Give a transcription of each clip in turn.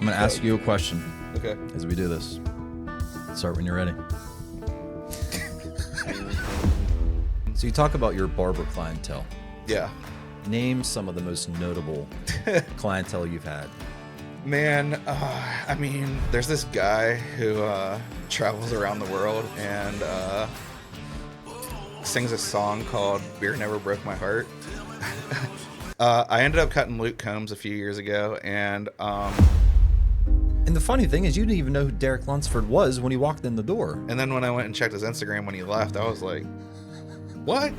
going to ask you a question. Okay. As we do this. Start when you're ready. So you talk about your barber clientele. Yeah. Name some of the most notable clientele you've had. Man, I mean, there's this guy who travels around the world and sings a song called Beer Never Broke My Heart. I ended up cutting Luke Combs a few years ago, and the funny thing is you didn't even know who Derek Lunsford was when he walked in the door. And then when I went and checked his Instagram when he left, I was like, what?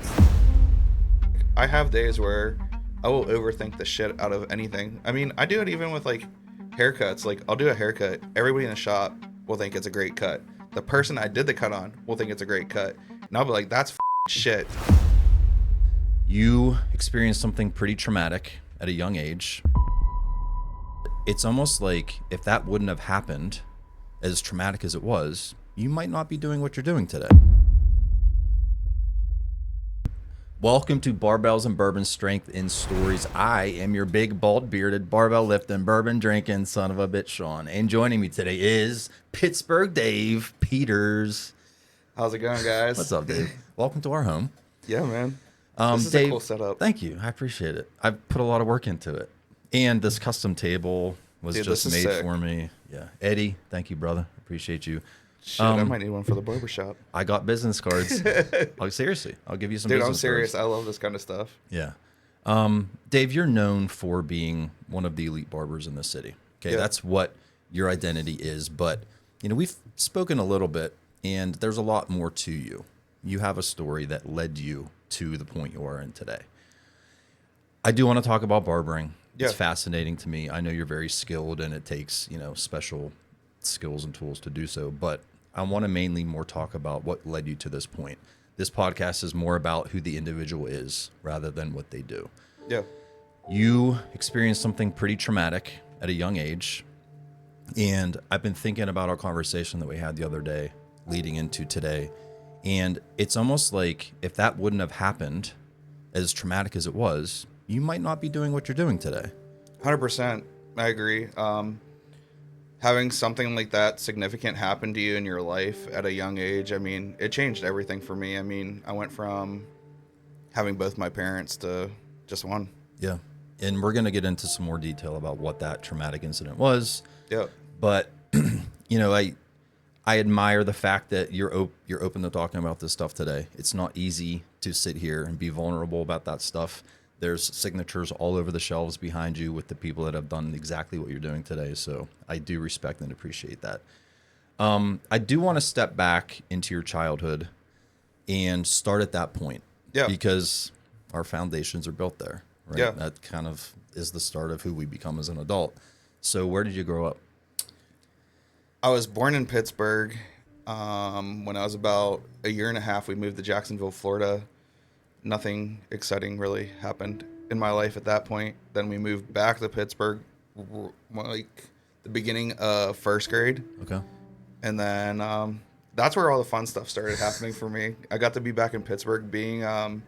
I have days where I will overthink the shit out of anything. I mean, I do it even with like haircuts. Like, I'll do a haircut. Everybody in the shop will think it's a great cut. The person I did the cut on will think it's a great cut. And I'll be like, that's shit. You experienced something pretty traumatic at a young age. It's almost like if that wouldn't have happened, as traumatic as it was, you might not be doing what you're doing today. Welcome to Barbells and Bourbon Strength in Stories. I am your big, bald-bearded, barbell lifting, bourbon drinking son of a bitch, Sean. And joining me today is Pittsburgh Dave Peters. How's it going, guys? What's up, Dave? Welcome to our home. Yeah, man. This is Dave, a cool setup. Thank you. I appreciate it. I've put a lot of work into it. And this custom table was just made sick. for me. Yeah. Eddie, thank you, brother. Appreciate you. Shit, I might need one for the barber shop. I got business cards. Seriously, I'll give you some business cards. Dude, I'm serious. I love this kind of stuff. Yeah. Dave, you're known for being one of the elite barbers in the city. Okay, Yeah. That's what your identity is. But, we've spoken a little bit, and there's a lot more to you. You have a story that led you to the point you are in today. I do want to talk about barbering. Yeah. It's fascinating to me. I know you're very skilled, and it takes, special skills and tools to do so. But I want to mainly more talk about what led you to this point. This podcast is more about who the individual is rather than what they do. Yeah. You experienced something pretty traumatic at a young age. And I've been thinking about our conversation that we had the other day leading into today. And it's almost like if that wouldn't have happened, as traumatic as it was, you might not be doing what you're doing today. 100%. I agree. Having something like that significant happen to you in your life at a young age, I mean, it changed everything for me. I mean, I went from having both my parents to just one. Yeah. And we're going to get into some more detail about what that traumatic incident was. Yeah. But, I admire the fact that you're open to talking about this stuff today. It's not easy to sit here and be vulnerable about that stuff. There's signatures all over the shelves behind you with the people that have done exactly what you're doing today. So I do respect and appreciate that. I do want to step back into your childhood and start at that point. Yeah. Because our foundations are built there, right? Yeah. That kind of is the start of who we become as an adult. So where did you grow up? I was born in Pittsburgh. When I was about a year and a half, we moved to Jacksonville, Florida. Nothing exciting really happened in my life at that point. Then we moved back to Pittsburgh, like the beginning of first grade. Okay. And then that's where all the fun stuff started happening for me. I got to be back in Pittsburgh, being a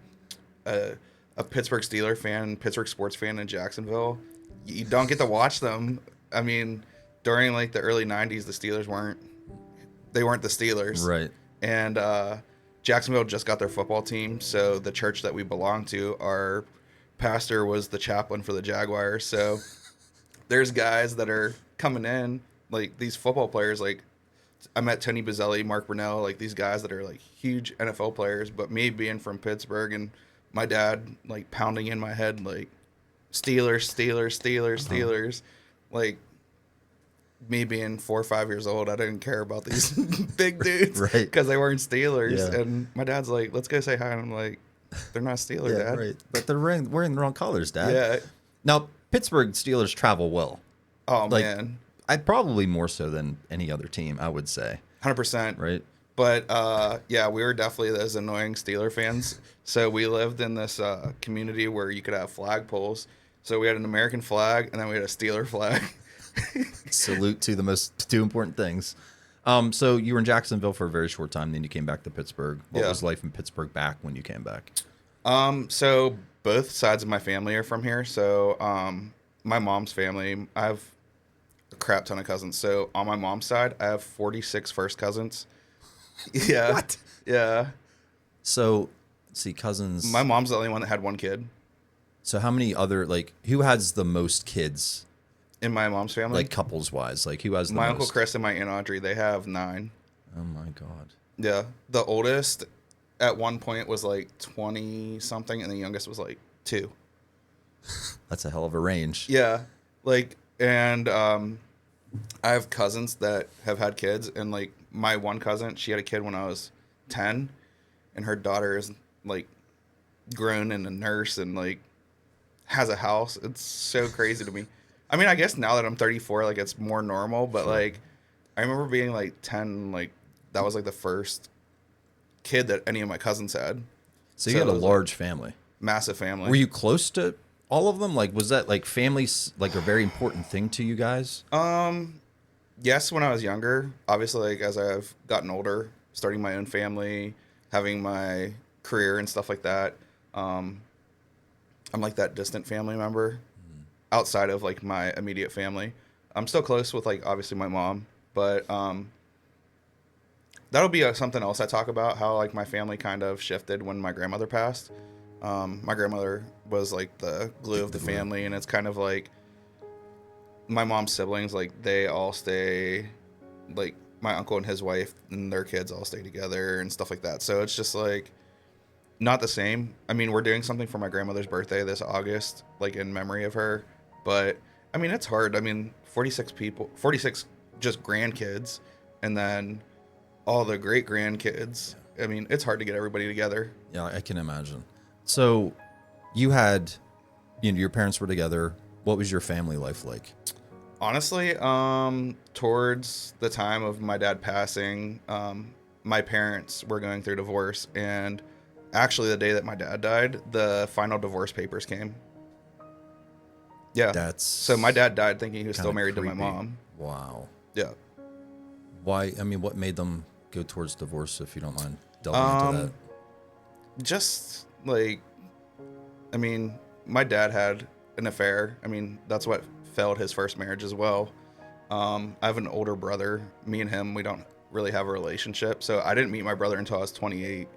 Pittsburgh Steelers fan, Pittsburgh sports fan in Jacksonville. You don't get to watch them. I mean, during like the early 90s, the Steelers weren't the Steelers. Right. And Jacksonville just got their football team, so the church that we belong to, our pastor was the chaplain for the Jaguars. So there's guys that are coming in, like these football players, like I met Tony Bazzelli, Mark Brunell, like these guys that are like huge NFL players, but me being from Pittsburgh and my dad like pounding in my head like Steelers, like me being 4 or 5 years old, I didn't care about these big dudes Right. because they weren't Steelers. Yeah. And my dad's like, let's go say hi. And I'm like, they're not Steelers, Yeah, Dad. right. But they're wearing the wrong colors, Dad. Yeah. Now, Pittsburgh Steelers travel well. Oh, Like, man. I'd probably more so than any other team, I would say. 100%. Right? But, yeah, we were definitely those annoying Steeler fans. So we lived in this community where you could have flagpoles. So we had an American flag, and then we had a Steeler flag. Salute to the most two important things. So you were in Jacksonville for a very short time, then you came back to Pittsburgh. What Yeah. was life in Pittsburgh back when you came back? So both sides of my family are from here. So my mom's family, I have a crap ton of cousins. So on my mom's side, I have 46 first cousins. Yeah. What? Yeah. So, see, cousins. My mom's the only one that had one kid So how many other, like, who has the most kids, in my mom's family. like, couples wise? Like, who has the My most? Uncle Chris and my Aunt Audrey, they have 9. Oh my God. Yeah. The oldest at one point was like 20 something, and the youngest was like 2. That's a hell of a range. Yeah. Like, and I have cousins that have had kids, and like my one cousin, she had a kid when I was 10, and her daughter is like grown and a nurse and like has a house. It's so crazy to me. I mean, I guess now that I'm 34, like it's more normal, but Sure. like I remember being like 10, like that was like the first kid that any of my cousins had. So you had a it was, large family. massive family. Were you close to all of them? Like, was that like families like a very important thing to you guys? Yes, when I was younger. Obviously, like as I've gotten older, starting my own family, having my career and stuff like that. I'm like that distant family member outside of like my immediate family. I'm still close with like obviously my mom, but that'll be something else I talk about, how like my family kind of shifted when my grandmother passed. My grandmother was like the glue of the family, and it's kind of like my mom's siblings, like they all stay, like my uncle and his wife and their kids all stay together and stuff like that. So it's just like not the same. I mean, we're doing something for my grandmother's birthday this August, like in memory of her. But I mean, it's hard. I mean, 46 people, 46 just grandkids, and then all the great grandkids. I mean, it's hard to get everybody together. Yeah, I can imagine. So you had, your parents were together. What was your family life like? Honestly, towards the time of my dad passing, my parents were going through divorce, and actually the day that my dad died, the final divorce papers came. Yeah. So my dad died thinking he was still married to my mom. Wow. Yeah. Why? I mean, what made them go towards divorce, if you don't mind delving into that? Just like, I mean, my dad had an affair. I mean, that's what failed his first marriage as well. I have an older brother. Me and him, we don't really have a relationship. So I didn't meet my brother until I was 28.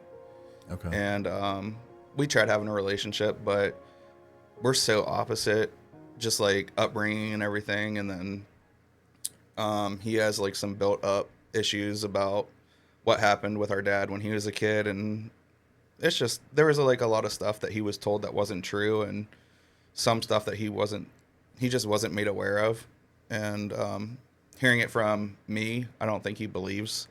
Okay. And we tried having a relationship, but we're so opposite, just like upbringing and everything. And then he has like some built up issues about what happened with our dad when he was a kid, and it's just there was like a lot of stuff that he was told that wasn't true, and some stuff that he just wasn't made aware of. And hearing it from me, I don't think he believes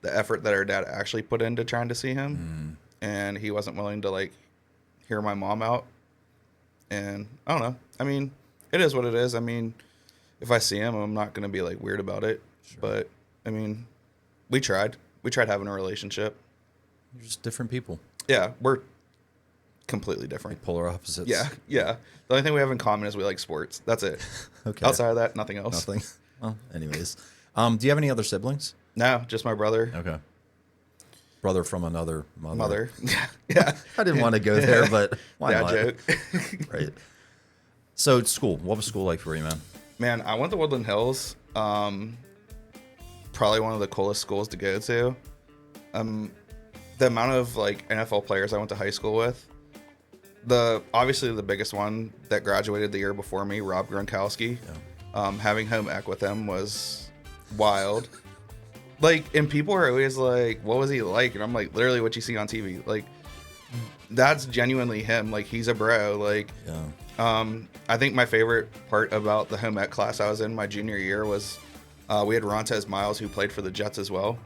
the effort that our dad actually put into trying to see him. And he wasn't willing to like hear my mom out. And I don't know. I mean, it is what it is. I mean, if I see him, I'm not going to be like weird about it. Sure. But I mean, we tried having a relationship. You're just different people. Yeah. We're completely different. Like polar opposites. Yeah. Yeah. The only thing we have in common is we like sports. That's it. Okay. Outside of that, nothing else. Nothing. Well, anyways. Do you have any other siblings? No, just my brother. Okay. Brother from another mother. Yeah. I didn't want to go there, but why Dad not? joke. Right. So school. What was school like for you, man? Man, I went to Woodland Hills. Probably one of the coolest schools to go to. The amount of like NFL players I went to high school with. Obviously the biggest one that graduated the year before me, Rob Gronkowski. Yeah. Having home ec with him was wild. Like, and people are always like, what was he like? And I'm like, literally what you see on TV. Like, that's genuinely him. Like, he's a bro. Like, yeah. I think my favorite part about the home ec class I was in my junior year was we had Rontez Miles, who played for the Jets as well.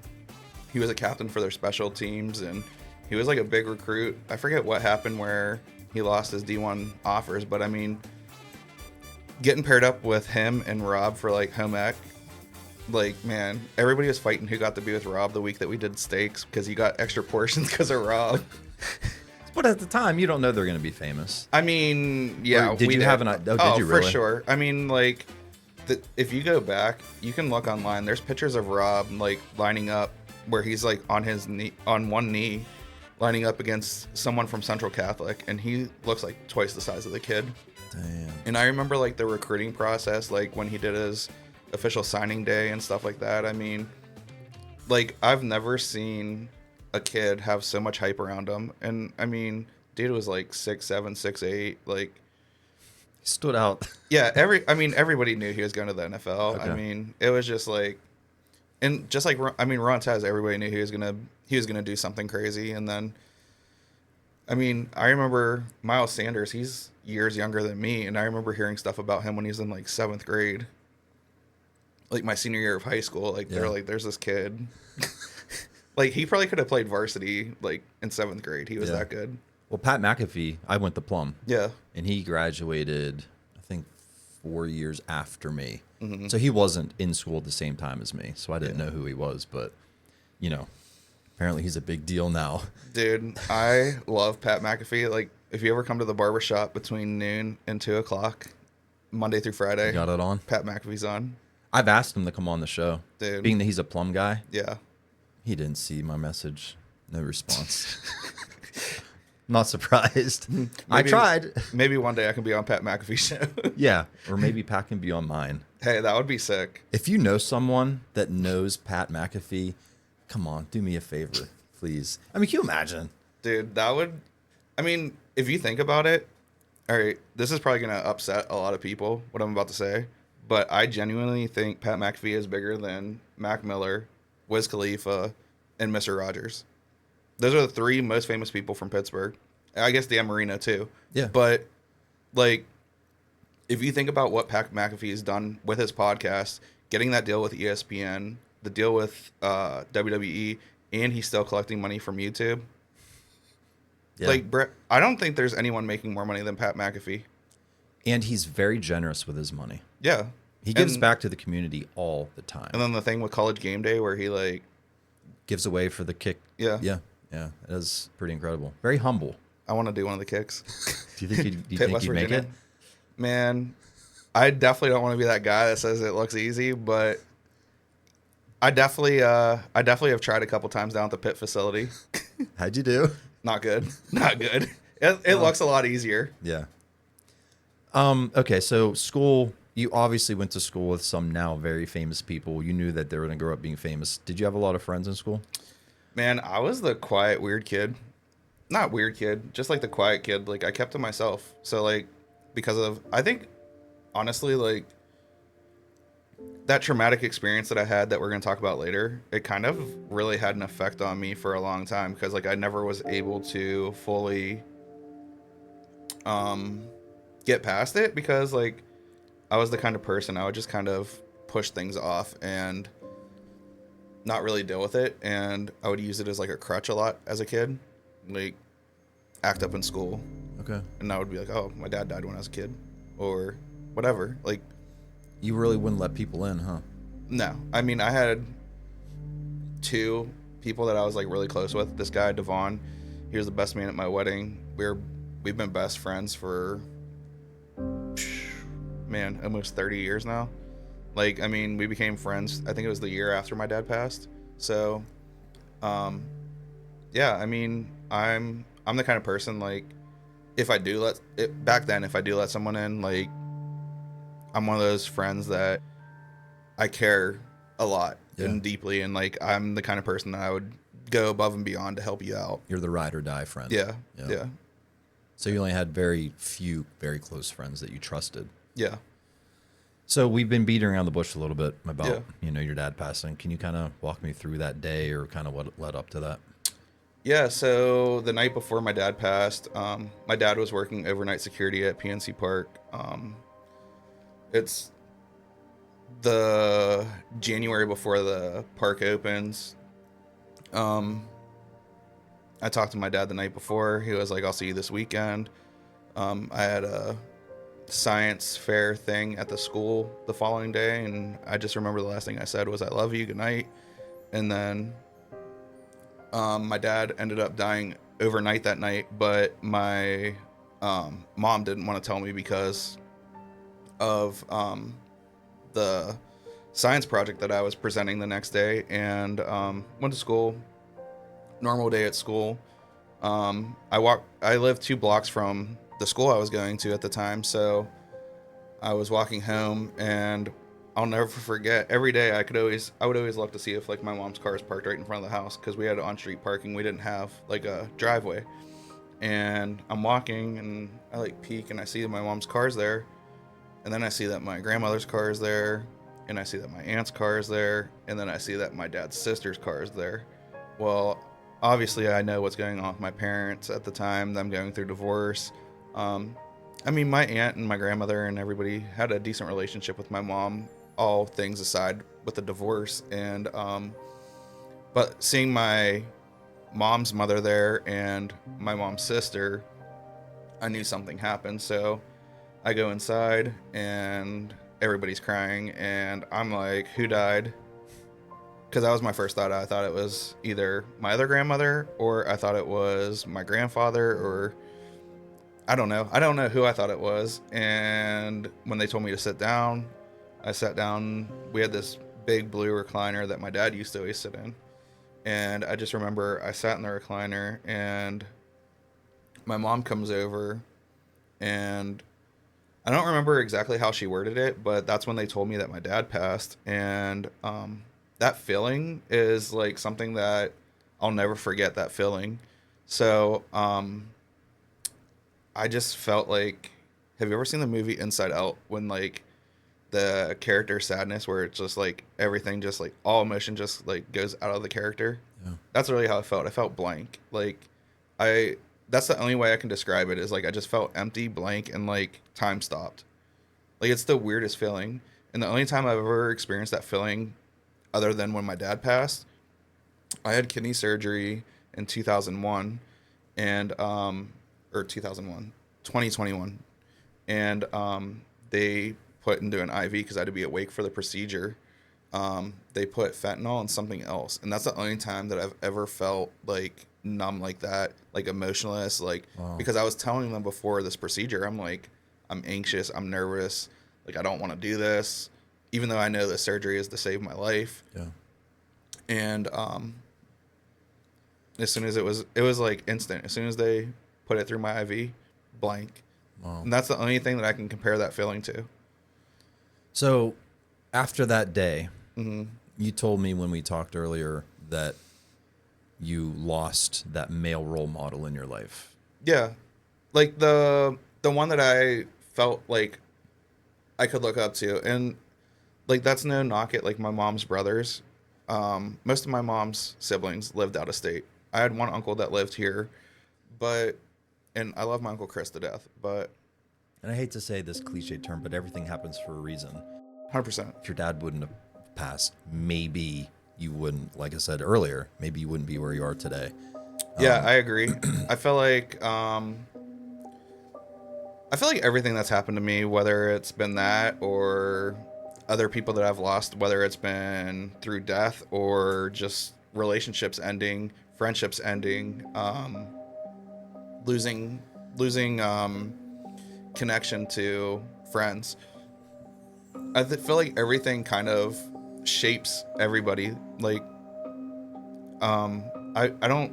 He was a captain for their special teams, and he was like a big recruit. I forget what happened where he lost his D1 offers, but I mean, getting paired up with him and Rob for like home ec, like, man, everybody was fighting who got to be with Rob the week that we did steaks because he got extra portions because of Rob. But at the time, you don't know they're going to be famous. I mean, yeah. Or did you have an idea? Oh, did you really? For sure. I mean, like, if you go back, you can look online. There's pictures of Rob, like, lining up where he's, like, on his knee, on one knee, lining up against someone from Central Catholic, and he looks like twice the size of the kid. Damn. And I remember, like, the recruiting process, like, when he did his official signing day and stuff like that. I mean, like, I've never seen a kid have so much hype around him. And I mean, dude was like 6'7", 6'8", like, He stood out. yeah, everybody knew he was going to the NFL. Okay. I mean, it was just like, and just like, I mean, Ron Tez, everybody knew he was gonna do something crazy. And then, I mean, I remember Miles Sanders, he's years younger than me, and I remember hearing stuff about him when he was in like 7th grade, like my senior year of high school. Like, they're like, there's this kid, like, he probably could have played varsity like in 7th grade. He was that good. Well, Pat McAfee, I went to Plum. Yeah. And he graduated, I think, 4 years after me. Mm-hmm. So he wasn't in school at the same time as me. So I didn't know who he was. But, you know, apparently he's a big deal now. Dude, I love Pat McAfee. Like, if you ever come to the barber shop between noon and 2 o'clock, Monday through Friday, You got it on? Pat McAfee's on. I've asked him to come on the show. Dude. Being that he's a Plum guy, Yeah. he didn't see my message. No response. Not surprised. I tried. Maybe one day I can be on Pat McAfee's show. Yeah. Or maybe Pat can be on mine. Hey, that would be sick. If you know someone that knows Pat McAfee, come on, do me a favor, please. I mean, can you imagine? Dude, that would... I mean, if you think about it... All right, this is probably going to upset a lot of people, what I'm about to say. But I genuinely think Pat McAfee is bigger than Mac Miller, Wiz Khalifa, and Mr. Rogers. Those are the 3 most famous people from Pittsburgh. I guess Dan Marino, too. Yeah. But, like, if you think about what Pat McAfee has done with his podcast, getting that deal with ESPN, the deal with WWE, and he's still collecting money from YouTube. Yeah. Like, Brett, I don't think there's anyone making more money than Pat McAfee. And he's very generous with his money. Yeah. He gives back to the community all the time. And then the thing with College Game Day where he, like... Gives away for the kick. Yeah. Yeah. Yeah. It is pretty incredible. Very humble. I want to do one of the kicks. Do you think you'd, Pitt, West make Virginia. it? Man, I definitely don't want to be that guy that says it looks easy, but I definitely have tried a couple times down at the Pitt facility. How'd you do? Not good. Not good. It looks a lot easier. Yeah. Okay, so school, you obviously went to school with some now very famous people. You knew that they were going to grow up being famous. Did you have a lot of friends in school? Man, I was the quiet, weird kid. Not weird kid, just like the quiet kid. Like, I kept to myself. So, like, because of, I think, honestly, like, that traumatic experience that I had that we're going to talk about later, it kind of really had an effect on me for a long time because, like, I never was able to fully get past it because, like, I was the kind of person I would just kind of push things off and not really deal with it. And I would use it as, like, a crutch a lot as a kid. Like, act up in school. Okay. And I would be like, oh, my dad died when I was a kid. Or whatever. Like, You really wouldn't let people in, huh? no. I mean, I had 2 people that I was, like, really close with. This guy, Devon, he was the best man at my wedding. We've been best friends for, man, almost 30 years now. Like, I mean, we became friends, I think it was the year after my dad passed. So, yeah, I mean, I'm the kind of person, like, if I do if I do let someone in, like, I'm one of those friends that I care a lot and deeply, and, like, I'm the kind of person that I would go above and beyond to help you out. You're the ride or die friend. Yeah. So you only had very few, very close friends that you trusted. Yeah. So we've been beating around the bush a little bit about, your dad passing. Can you kind of walk me through that day or kind of what led up to that? Yeah, so the night before my dad passed, my dad was working overnight security at PNC Park. It's the January before the park opens. I talked to my dad the night before. He was like, I'll see you this weekend. I had a science fair thing at the school the following day, and I just remember the last thing I said was, I love you, good night. And then my dad ended up dying overnight that night, but my mom didn't want to tell me because of the science project that I was presenting the next day, and went to school. Normal day at school. I lived 2 blocks from the school I was going to at the time, so I was walking home, and I'll never forget. Every day I would always look to see if like my mom's car is parked right in front of the house because we had on-street parking. We didn't have like a driveway. And I'm walking and I like peek and I see that my mom's car's there. And then I see that my grandmother's car is there. And I see that my aunt's car is there. And then I see that my dad's sister's car is there. Well, obviously I know what's going on with my parents at the time, them going through divorce. I mean, my aunt and my grandmother and everybody had a decent relationship with my mom, all things aside with the divorce. And, but seeing my mom's mother there and my mom's sister, I knew something happened. So I go inside and everybody's crying and I'm like, who died? Because that was my first thought. I thought it was either my other grandmother or I thought it was my grandfather or I don't know. I don't know who I thought it was. And when they told me to sit down, I sat down. We had this big blue recliner that my dad used to always sit in. And I just remember I sat in the recliner and my mom comes over and I don't remember exactly how she worded it, but that's when they told me that my dad passed. And that feeling is like something that I'll never forget, that feeling. So I just felt like, have you ever seen the movie Inside Out when like the character sadness where it's just like everything just like all emotion just like goes out of the character? Yeah. That's really how I felt. I felt blank. Like that's the only way I can describe it is like I just felt empty, blank, and like time stopped. Like it's the weirdest feeling. And the only time I've ever experienced that feeling other than when my dad passed, I had kidney surgery in 2001 and or 2021, and they put into an IV because I had to be awake for the procedure. They put fentanyl and something else, and that's the only time that I've ever felt like numb like that, like emotionless, like Wow. because I was telling them before this procedure, I'm like, I'm anxious, I'm nervous, like I don't want to do this, even though I know the surgery is to save my life. Yeah. And as soon as it was like instant. As soon as they put it through my IV, blank. Wow. And that's the only thing that I can compare that feeling to. So after that day, Mm-hmm. you told me when we talked earlier that you lost that male role model in your life. Yeah. Like the one that I felt like I could look up to. And like that's no knock at like my mom's brothers. Most of my mom's siblings lived out of state. I had one uncle that lived here, and I love my Uncle Chris to death, but And I hate to say this cliche term, but everything happens for a reason. 100%. If your dad wouldn't have passed, maybe you wouldn't, like I said earlier, maybe you wouldn't be where you are today. Yeah, I agree. I feel like everything that's happened to me, whether it's been that or other people that I've lost, whether it's been through death or just relationships ending, friendships ending, losing connection to friends. I feel like everything kind of shapes everybody. Like, I don't.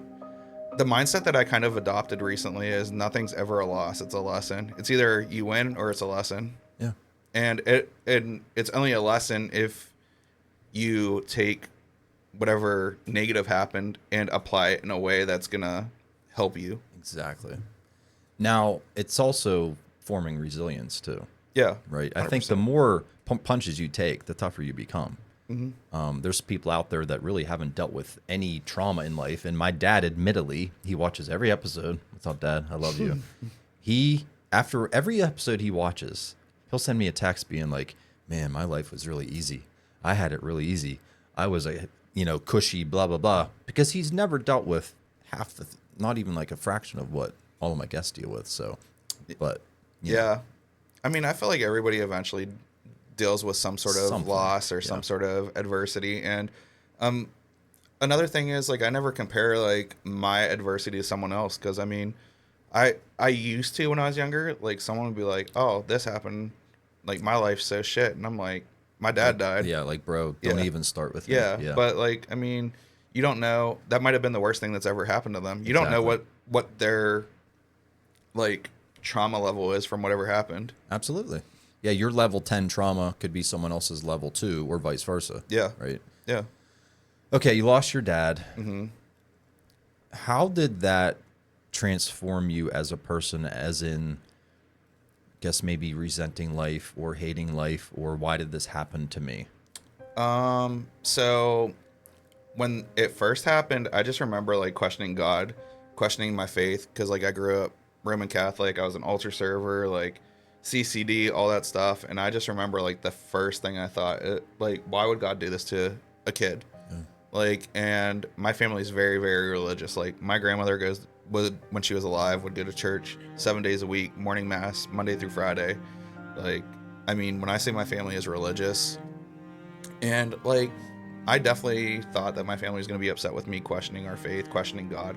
The mindset that I kind of adopted recently is nothing's ever a loss. It's a lesson. It's either you win or it's a lesson. Yeah. And it's only a lesson if you take whatever negative happened and apply it in a way that's gonna help you. Exactly. Now, it's also forming resilience too. Yeah. Right. 100%. I think the more punches you take, the tougher you become. Mm-hmm. There's people out there that really haven't dealt with any trauma in life. And my dad, admittedly, he watches every episode. What's up, Dad? I love you. After every episode he watches, he'll send me a text being like, man, my life was really easy. I had it really easy. I was cushy, blah, blah, blah. Because he's never dealt with not even like a fraction of what all of my guests deal with. So, but yeah. I mean, I feel like everybody eventually deals with some sort of loss or some sort of adversity. And another thing is, like, I never compare, like, my adversity to someone else. Because, I mean, I used to when I was younger. Like, someone would be like, oh, this happened. Like, my life's so shit. And I'm like, my dad died. Yeah, like, bro, don't even start with me. Yeah, but, like, I mean, you don't know. That might have been the worst thing that's ever happened to them. You don't know what their, like, trauma level is from whatever happened. Absolutely. Yeah, your level 10 trauma could be someone else's level 2 or vice versa. Yeah. Right? Yeah. Okay, you lost your dad. Mm-hmm. How did that transform you as a person, as in, guess maybe resenting life or hating life, or why did this happen to me? So when it first happened, I just remember like questioning God, questioning my faith, because like I grew up Roman Catholic, I was an altar server, like CCD, all that stuff, and I just remember like the first thing I thought, like, why would God do this to a kid? Yeah. Like, and my family's very, very religious. Like, my grandmother would when she was alive, would go to church 7 days a week, morning mass, Monday through Friday. Like, I mean, when I say my family is religious, and like, I definitely thought that my family was going to be upset with me questioning our faith, questioning God,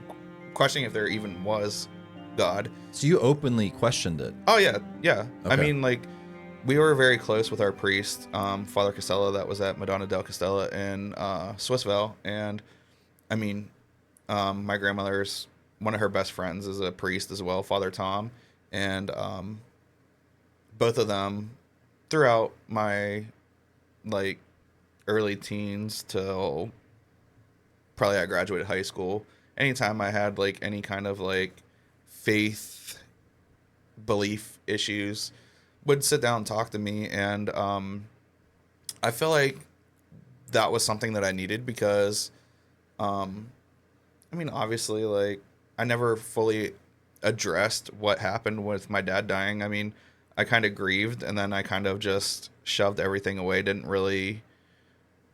questioning if there even was God. So you openly questioned it. Oh yeah, yeah. I Okay. mean, like, we were very close with our priest, Father Costello, that was at Madonna del Castella in Swissvale, and I mean, my grandmother's one of her best friends is a priest as well, Father Tom, and both of them throughout my like early teens till probably I graduated high school. Anytime I had like any kind of like faith belief issues, would sit down and talk to me, and I feel like that was something that I needed because I mean, obviously, like, I never fully addressed what happened with my dad dying. I mean, I kind of grieved, and then I kind of just shoved everything away. Didn't really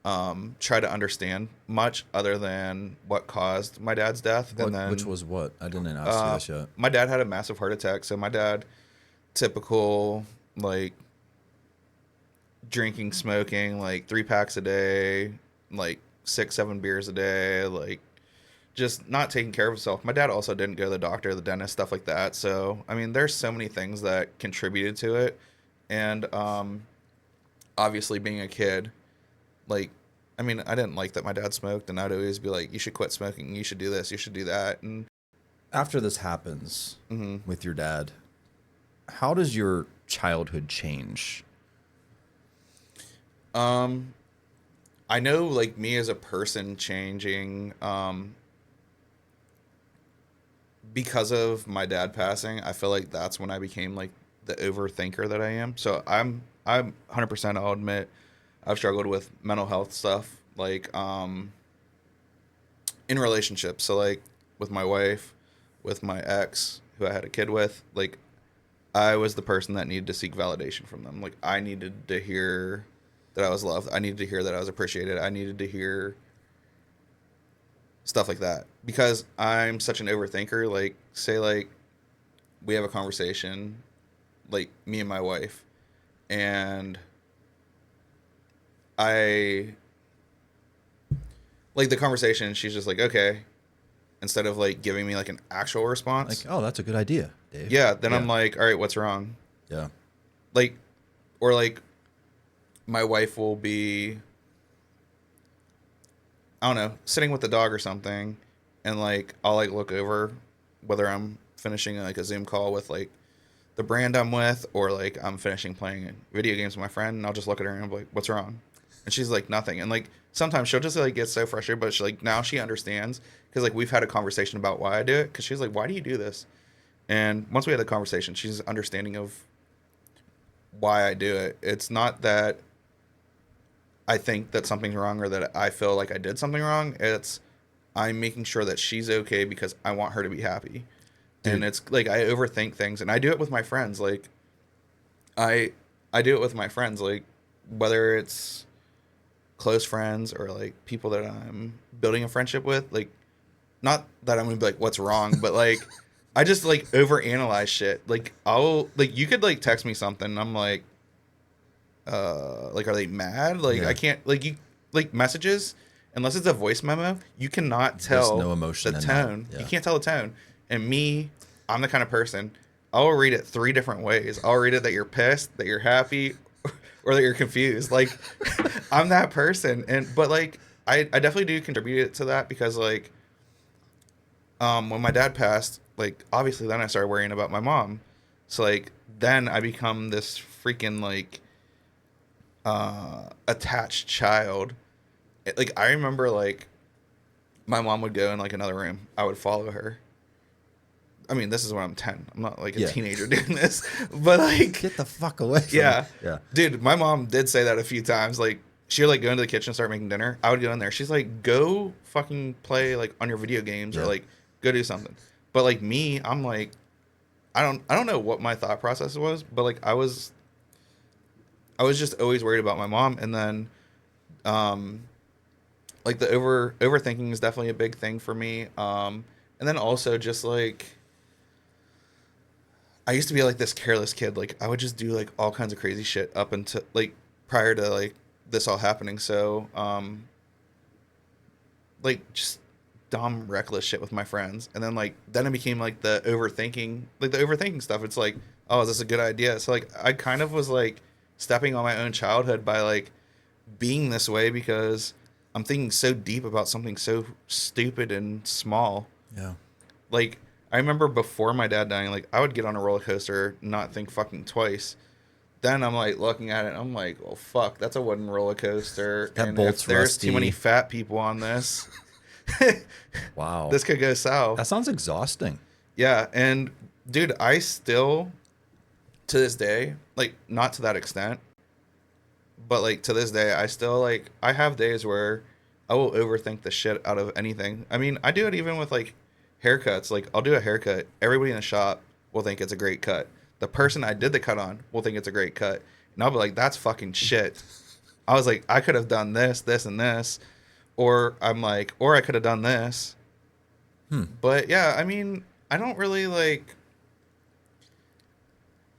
try to understand much other than what caused my dad's death. And then, Which was what? I didn't ask you this yet. my dad had a massive heart attack. So my dad, typical, like, drinking, smoking, like 3 packs a day, like 6, 7 beers a day, like just not taking care of himself. My dad also didn't go to the doctor, the dentist, stuff like that. So, I mean, there's so many things that contributed to it. And obviously, being a kid, like, I mean, I didn't like that my dad smoked, and I'd always be like, you should quit smoking, you should do this, you should do that. And After this happens mm-hmm. with your dad, how does your childhood change? I know, like, me as a person changing, because of my dad passing. I feel like that's when I became like the overthinker that I am. So I'm 100%, I'll admit, I've struggled with mental health stuff, like in relationships. So like with my wife, with my ex who I had a kid with, like I was the person that needed to seek validation from them. Like I needed to hear that I was loved. I needed to hear that I was appreciated. I needed to hear stuff like that because I'm such an overthinker. Like, say, like, we have a conversation, like, me and my wife, and I, like, the conversation, she's just like, okay, instead of, like, giving me, like, an actual response. Like, oh, that's a good idea, Dave. Yeah, then I'm like, all right, what's wrong? Yeah. Like, or, like, my wife will be, I don't know, sitting with the dog or something, and like I'll like look over whether I'm finishing like a Zoom call with like the brand I'm with, or like I'm finishing playing video games with my friend, and I'll just look at her and I'm like, "What's wrong?" And she's like, "Nothing." And like sometimes she'll just like get so frustrated, but she like now she understands because like we've had a conversation about why I do it. Because she's like, "Why do you do this?" And once we had the conversation, she's understanding of why I do it. It's not that I think that something's wrong or that I feel like I did something wrong. It's I'm making sure that she's okay because I want her to be happy. Dude. And it's like I overthink things, and I do it with my friends. Like I do it with my friends, like whether it's close friends or like people that I'm building a friendship with. Like not that I'm gonna be like, what's wrong, but like I just like overanalyze shit. Like I'll like you could like text me something and I'm like are they mad? Like, yeah. I can't, like, you, like, messages, unless it's a voice memo, you cannot tell no emotion the tone. Yeah. You can't tell the tone. And me, I'm the kind of person, I'll read it 3 different ways. I'll read it that you're pissed, that you're happy, or that you're confused. Like, I'm that person. But, like, I definitely do contribute to that because, like, when my dad passed, like, obviously then I started worrying about my mom. So, like, then I become this freaking like attached child. Like I remember like my mom would go in like another room. I would follow her. I mean, this is when I'm 10. I'm not like a teenager doing this, but like get the fuck away from yeah. me. Yeah. Dude, my mom did say that a few times. Like she would like go into the kitchen and start making dinner. I would go in there. She's like, go fucking play like on your video games or like go do something. But like me, I'm like, I don't know what my thought process was, but like I was just always worried about my mom. And then like the overthinking is definitely a big thing for me. And then also just like I used to be like this careless kid. Like I would just do like all kinds of crazy shit up until like prior to like this all happening. So like just dumb reckless shit with my friends. And then it became like the overthinking stuff. It's like, oh, is this a good idea? So like I kind of was like stepping on my own childhood by like being this way because I'm thinking so deep about something so stupid and small. Yeah. Like I remember before my dad dying, like I would get on a roller coaster, not think fucking twice. Then I'm like looking at it, I'm like, well, fuck, that's a wooden roller coaster. That and bolt's if there's rusty. too many fat people on this, wow, this could go south. That sounds exhausting. Yeah, and dude, I still, to this day, like not to that extent, but like to this day, I still like I have days where I will overthink the shit out of anything. I mean, I do it even with like haircuts. Like I'll do a haircut, everybody in the shop will think it's a great cut. The person I did the cut on will think it's a great cut, and I'll be like, that's fucking shit. I was like, I could have done this, this, and this, or I'm like, or I could have done this. But yeah, I mean, I don't really like.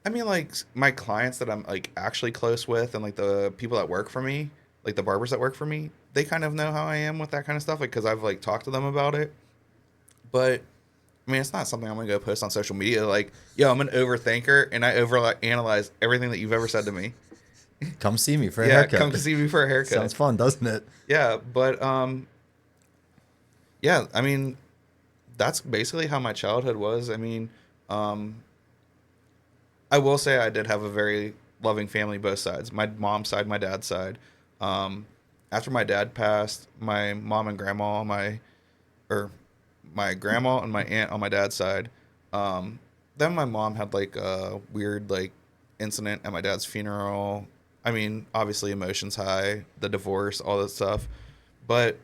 I mean, like my clients that I'm like actually close with, and like the people that work for me, like the barbers that work for me, they kind of know how I am with that kind of stuff, like because I've like talked to them about it. But I mean, it's not something I'm gonna go post on social media. Like, yo, I'm an overthinker, and I overanalyze everything that you've ever said to me. Come see me for a haircut. Come to see me for a haircut. Sounds fun, doesn't it? Yeah, but yeah, I mean, that's basically how my childhood was. I mean, I will say I did have a very loving family, both sides. My mom's side, my dad's side. After my dad passed, my mom and grandma, my grandma and my aunt on my dad's side. Then my mom had like a weird like incident at my dad's funeral. I mean, obviously emotions high, the divorce, all that stuff. But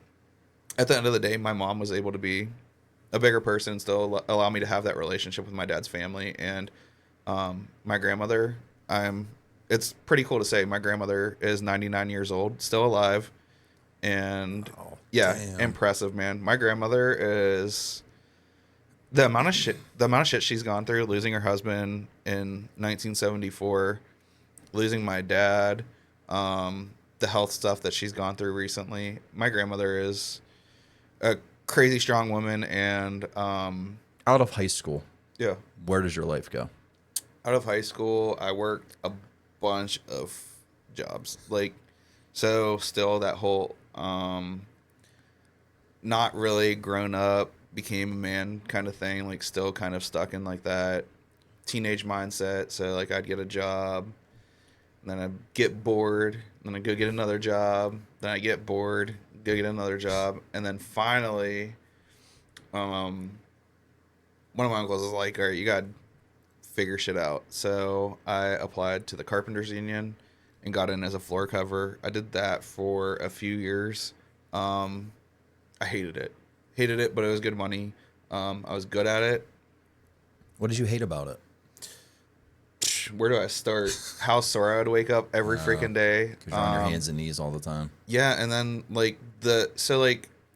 at the end of the day, my mom was able to be a bigger person and still allow me to have that relationship with my dad's family. And my grandmother, it's pretty cool to say my grandmother is 99 years old, still alive. And damn. Impressive, man. My grandmother is the amount of shit she's gone through, losing her husband in 1974, losing my dad, the health stuff that she's gone through recently. My grandmother is a crazy strong woman. And out of high school, where does your life go? Out of high school, I worked a bunch of jobs. Like, so still that whole not really grown up, became a man kind of thing, like still kind of stuck in like that teenage mindset. So like I'd get a job, and then I'd get bored, and then I'd go get another job, then I get bored, go get another job, and then finally one of my uncles was like, all right, you gotta figure shit out. So I applied to the Carpenters Union and got in as a floor cover. I did that for a few years. I hated it, but it was good money. I was good at it. What did you hate about it? Where do I start? How sore I would wake up every freaking day. 'Cause you're on your hands and knees all the time. Yeah, and then like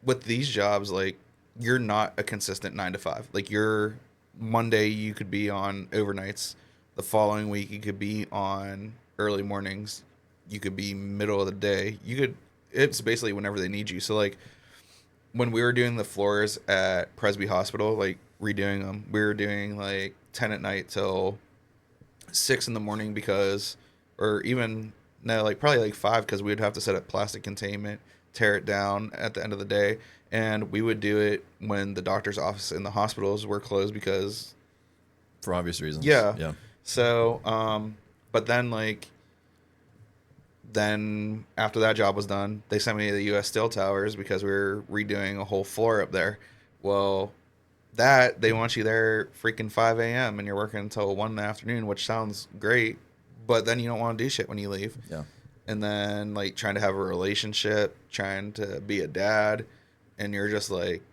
with these jobs, like you're not a consistent 9 to 5. Like you're Monday you could be on overnights. The following week you could be on early mornings. You could be middle of the day. It's basically whenever they need you. So like when we were doing the floors at Presby Hospital, like redoing them, we were doing like 10 at night till 6 in the morning probably like 5, because we'd have to set up plastic containment, tear it down at the end of the day. And we would do it when the doctor's office and the hospitals were closed because... For obvious reasons. Yeah. So But then like then after that job was done, they sent me to the U.S. Steel Towers because we were redoing a whole floor up there. Well, that they want you there freaking 5 a.m. and you're working until 1 in the afternoon, which sounds great, but then you don't want to do shit when you leave. Yeah. And then like trying to have a relationship, trying to be a dad, and you're just like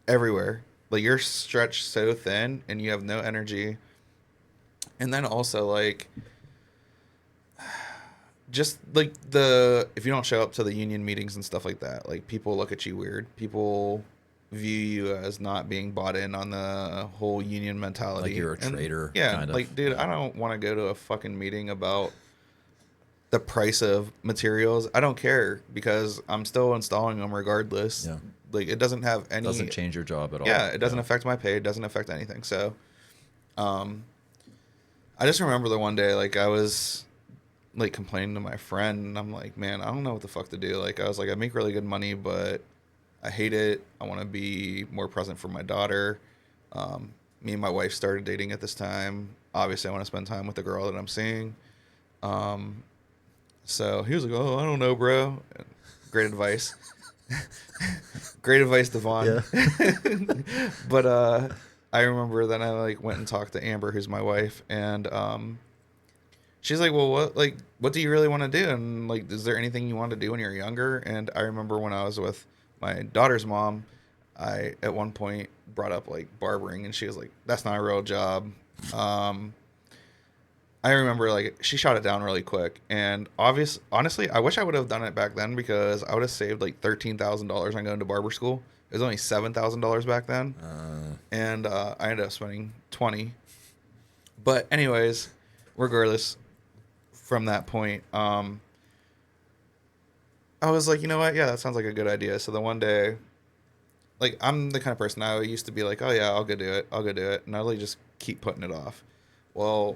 everywhere. Like you're stretched so thin and you have no energy. And then also like just like if you don't show up to the union meetings and stuff like that, like people look at you weird. People view you as not being bought in on the whole union mentality. Like you're a traitor. Yeah, kind of. like dude, I don't want to go to a fucking meeting about the price of materials. I don't care because I'm still installing them regardless. Yeah. Like it doesn't have any. Doesn't change your job at all. Yeah, it doesn't affect my pay. It doesn't affect anything. So, I just remember the one day like I was like complaining to my friend, and I'm like, man, I don't know what the fuck to do. Like I was like, I make really good money, but I hate it. I want to be more present for my daughter. Me and my wife started dating at this time. Obviously, I want to spend time with the girl that I'm seeing. So he was like, oh, I don't know, bro. Great advice. Great advice, Devon. Yeah. But I remember then I like went and talked to Amber, who's my wife, and she's like, well, what do you really want to do? And like, is there anything you want to do when you're younger? And I remember when I was with my daughter's mom, I at one point brought up like barbering, and she was like, that's not a real job. I remember like she shot it down really quick, and honestly, I wish I would have done it back then because I would have saved like $13,000 on going to barber school. It was only $7,000 back then, and I ended up spending 20. But anyways, regardless, from that point, I was like, you know what? Yeah, that sounds like a good idea. So the one day, like I'm the kind of person I used to be like, oh yeah, I'll go do it, and I really just keep putting it off. Well,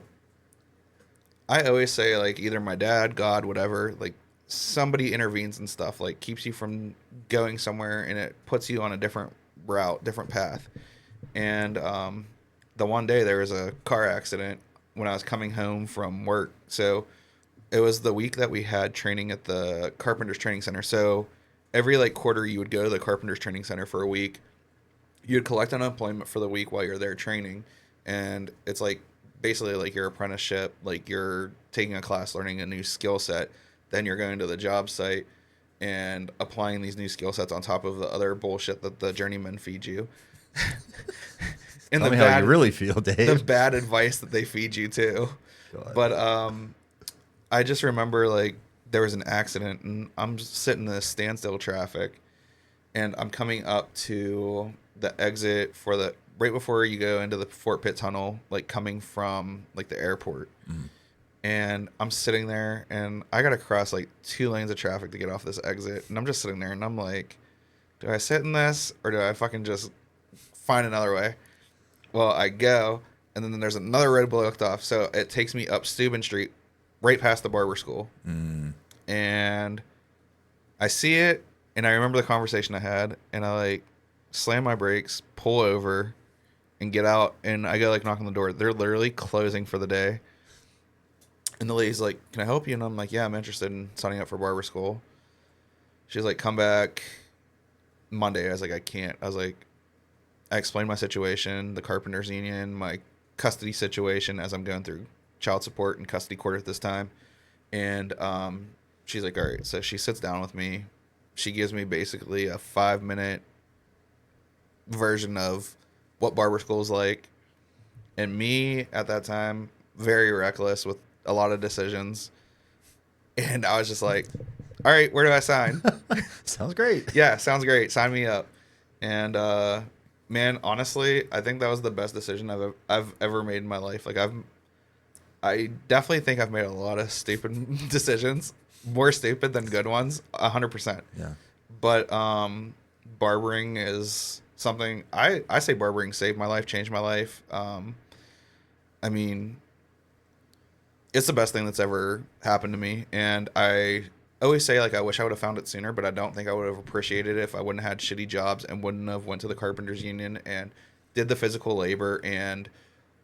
I always say like either my dad, God, whatever, like somebody intervenes and stuff, like keeps you from going somewhere, and it puts you on a different route, different path. And the one day there was a car accident when I was coming home from work. So it was the week that we had training at the Carpenters Training Center. So every like quarter you would go to the Carpenters Training Center for a week. You'd collect unemployment for the week while you're there training. And it's like basically like your apprenticeship, like you're taking a class, learning a new skill set. Then you're going to the job site and applying these new skill sets on top of the other bullshit that the journeymen feed you. And tell me how you really feel, Dave. The bad advice that they feed you too. God. But I just remember like there was an accident, and I'm just sitting in this standstill traffic, and I'm coming up to the exit for the right before you go into the Fort Pitt Tunnel, like coming from like the airport. Mm. And I'm sitting there, and I got to cross like 2 lanes of traffic to get off this exit. And I'm just sitting there, and I'm like, do I sit in this, or do I fucking just find another way? Well, I go, and then there's another road blocked off. So it takes me up Steuben Street, right past the barber school. Mm. And I see it, and I remember the conversation I had, and I like slam my brakes, pull over, and get out, and I go like knock on the door. They're literally closing for the day. And the lady's like, can I help you? And I'm like, yeah, I'm interested in signing up for barber school. She's like, come back Monday. I was like, I can't. I was like, I explained my situation, the Carpenters Union, my custody situation as I'm going through child support and custody court at this time. And she's like, all right. So she sits down with me. She gives me basically a 5-minute version of what barber school is like. And me at that time, very reckless with a lot of decisions. And I was just like, all right, where do I sign? Sounds great. Yeah, sounds great. Sign me up. And man, honestly, I think that was the best decision I've ever made in my life. Like I definitely think I've made a lot of stupid decisions, more stupid than good ones, 100%. Yeah. But barbering is something I say barbering saved my life, changed my life. I mean, it's the best thing that's ever happened to me, and I always say like I wish I would have found it sooner, but I don't think I would have appreciated it if I wouldn't have had shitty jobs and wouldn't have went to the Carpenters Union and did the physical labor and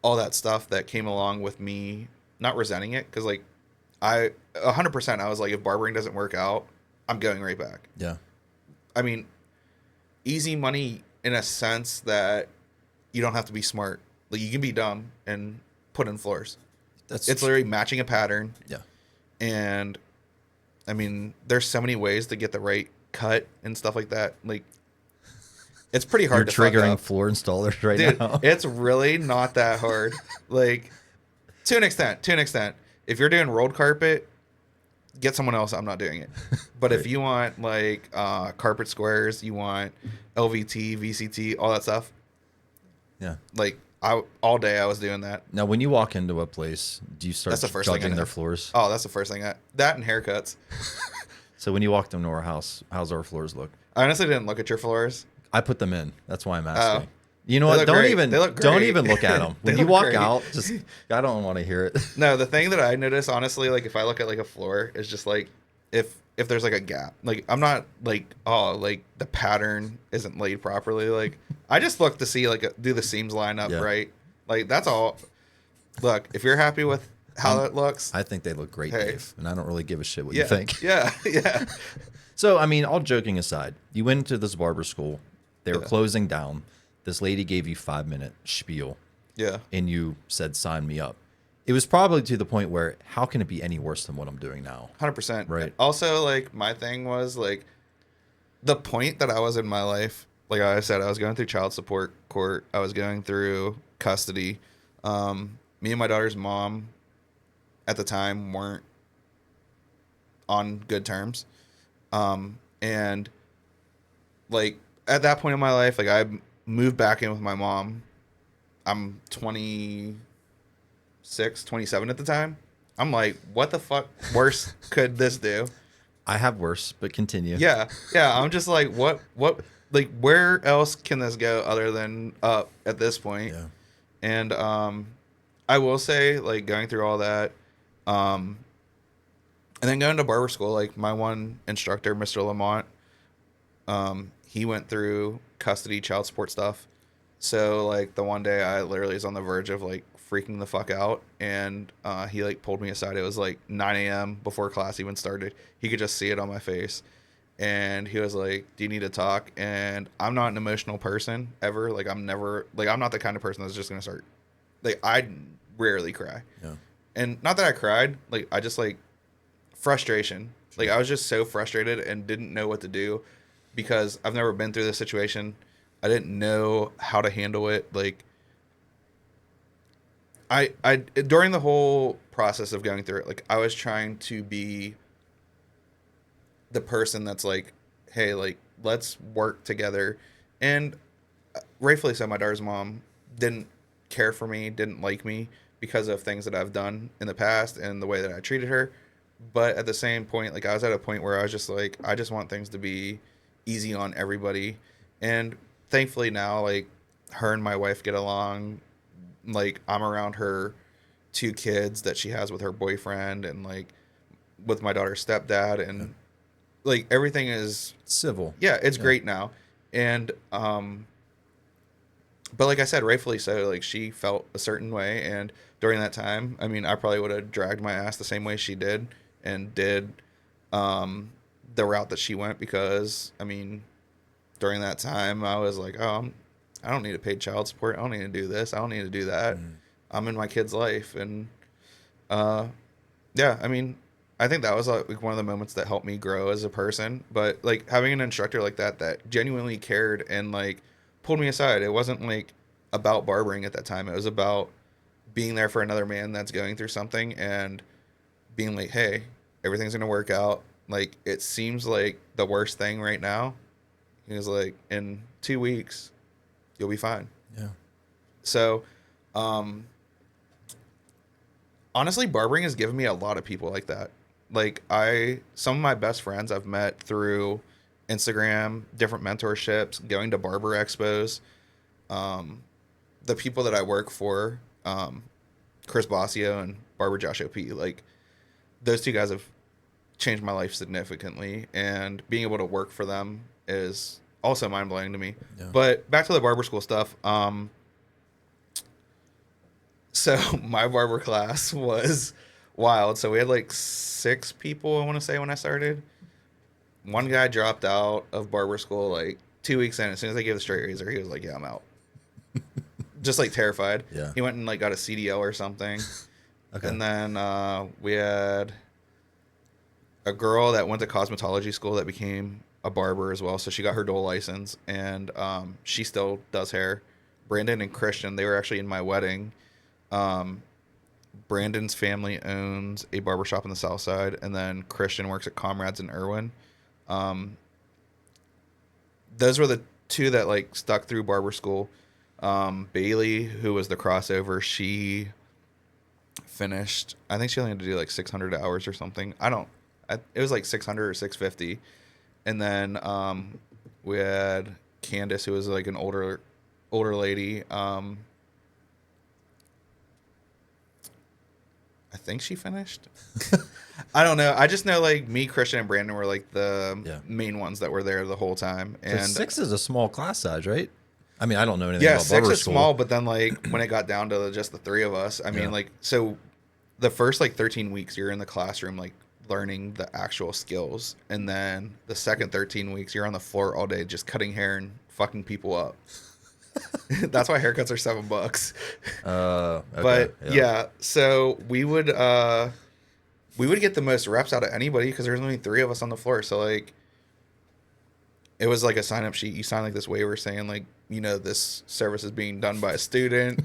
all that stuff that came along with me not resenting it, because like 100% I was like, if barbering doesn't work out, I'm going right back. Yeah. I mean, easy money in a sense that you don't have to be smart. Like, you can be dumb and put in floors. It's literally matching a pattern. Yeah. And I mean, there's so many ways to get the right cut and stuff like that. Like, it's pretty hard to fuck triggering up. floor installers right Dude, now. It's really not that hard. Like, to an extent. If you're doing rolled carpet, get someone else. I'm not doing it. But Right. if you want like carpet squares, you want LVT, VCT, all that stuff. Yeah. Like, all day I was doing that. Now, when you walk into a place, do you start That's the first thing I judging do. their floors? Oh, that's the first thing. That and haircuts. So when you walked into our house, how's our floors look? I honestly didn't look at your floors. I put them in. That's why I'm asking. Oh. You know They what? look Don't great. even They look don't great. even look at them. When They you look walk great. out, just I don't want to hear it. No, the thing that I notice, honestly, like if I look at like a floor, is just like if there's like a gap. Like, I'm not like, oh, like the pattern isn't laid properly. Like, I just look to see like do the seams line up right. Like, that's all. Look, if you're happy with how that looks, I think they look great, Hey. Dave, and I don't really give a shit what yeah, you think. yeah. So, I mean, all joking aside, you went into this barber school. They were Yeah. closing down. This lady gave you 5-minute spiel, Yeah. and you said, "Sign me up." It was probably to the point where, how can it be any worse than what I'm doing now? 100%. Right. Also, like, my thing was like the point that I was in my life. Like I said, I was going through child support court. I was going through custody. Me and my daughter's mom at the time weren't on good terms. And like at that point in my life, like I moved back in with my mom. I'm 26, 27 at the time. I'm like, what the fuck worse could this do? I have worse, but continue. Yeah. I'm just like, what, like, where else can this go other than up at this point? Yeah. And I will say, like, going through all that, and then going to barber school, like, my one instructor, Mr. Lamont, he went through custody, child support stuff. So, like, the one day I literally was on the verge of, like, freaking the fuck out, and he, like, pulled me aside. It was, like, 9 a.m. before class even started. He could just see it on my face. And he was like, do you need to talk? And I'm not an emotional person, ever. Like, I'm never... Like, I'm not the kind of person that's just going to start... Like, I rarely cry. Yeah. And not that I cried. Like, I just, like... Frustration. Like, I was just so frustrated and didn't know what to do because I've never been through this situation. I didn't know how to handle it. Like... I during the whole process of going through it, like, I was trying to be the person that's like, hey, like, let's work together. And rightfully so, my daughter's mom didn't care for me, didn't like me because of things that I've done in the past and the way that I treated her. But at the same point, like, I was at a point where I was just like, I just want things to be easy on everybody. And thankfully now, like, her and my wife get along. Like, I'm around her 2 kids that she has with her boyfriend and, like, with my daughter's stepdad. And, like, everything is... Civil. Yeah, it's great now. And, but like I said, rightfully so, like, she felt a certain way. And during that time, I mean, I probably would have dragged my ass the same way she did and did the route that she went because, I mean, during that time, I was like, oh, I don't need to pay child support. I don't need to do this. I don't need to do that. I'm in my kid's life. And, yeah, I mean, I think that was like one of the moments that helped me grow as a person. But like having an instructor like that genuinely cared and like pulled me aside. It wasn't like about barbering at that time. It was about being there for another man that's going through something and being like, hey, everything's going to work out. Like, it seems like the worst thing right now. He was like, in 2 weeks, you'll be fine. Yeah. So, honestly, barbering has given me a lot of people like that. Like, some of my best friends I've met through Instagram, different mentorships, going to barber expos. The people that I work for, Chris Bossio and Barber Josh OP, like, those 2 guys have changed my life significantly, and being able to work for them is also mind-blowing to me. Yeah. But back to the barber school stuff. So my barber class was wild. So we had like 6 people, I want to say, when I started. One guy dropped out of barber school like 2 weeks in. As soon as I gave the straight razor, he was like, "Yeah, I'm out." Just like terrified. Yeah. He went and like got a CDL or something. Okay. And then we had a girl that went to cosmetology school that became a barber as well. So she got her dual license, and she still does hair. Brandon and Christian, they were actually in my wedding. Brandon's family owns a barbershop on the south side, and then Christian works at Comrades in Irwin. Those were the 2 that like stuck through barber school. Bailey, who was the crossover, she finished. I think she only had to do like 600 hours or something. It was like 600 or 650. And then we had Candace, who was like an older lady. I think she finished. I don't know. I just know like me, Christian, and Brandon were like the main ones that were there the whole time. And so 6 is a small class size, right? I mean, I don't know anything yeah, about 6 barber is school. small, but then like when it got down to just the 3 of us, I mean, like, so the first like 13 weeks you're in the classroom like learning the actual skills, and then the second 13 weeks you're on the floor all day just cutting hair and fucking people up. That's why haircuts are $7. Okay, But yeah, so we would get the most reps out of anybody because there's only 3 of us on the floor. So like, it was like a sign up sheet. You sign like this waiver saying like, you know, this service is being done by a student.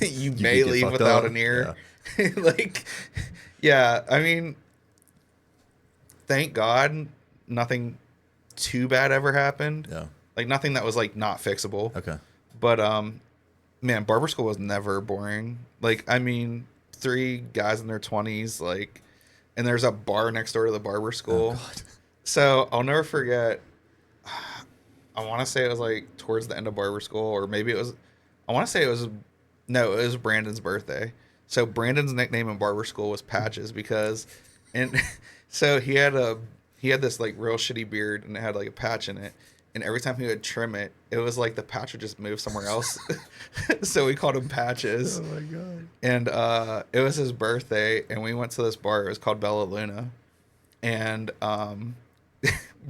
you may leave without an ear. Yeah. Like, yeah, I mean, thank God nothing too bad ever happened. Yeah. Like nothing that was like not fixable. Okay. But man, barber school was never boring. Like, I mean, 3 guys in their 20s, like, and there's a bar next door to the barber school. Oh, God. So I'll never forget. I want to say it was like towards the end of barber school, or maybe it was. I want to say it was. No, it was Brandon's birthday. So Brandon's nickname in barber school was Patches because, and so he had this like real shitty beard and it had like a patch in it. And every time he would trim it, it was like the patch would just move somewhere else. So we called him Patches. Oh my God. And it was his birthday, and we went to this bar. It was called Bella Luna. And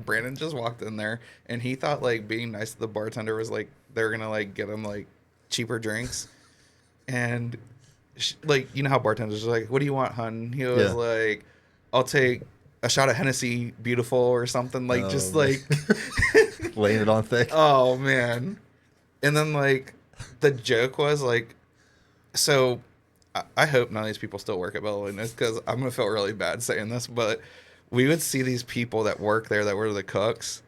Brandon just walked in there, and he thought like being nice to the bartender was like they're gonna like get him like cheaper drinks. And like, you know how bartenders are like, "What do you want, hun?" He was like, "I'll take a shot of Hennessy Beautiful or something." Like, just like laying it on thick. Oh man. And then like the joke was like, so I hope none of these people still work at Bella Luna's because I'm gonna feel really bad saying this, but we would see these people that work there that were the cooks,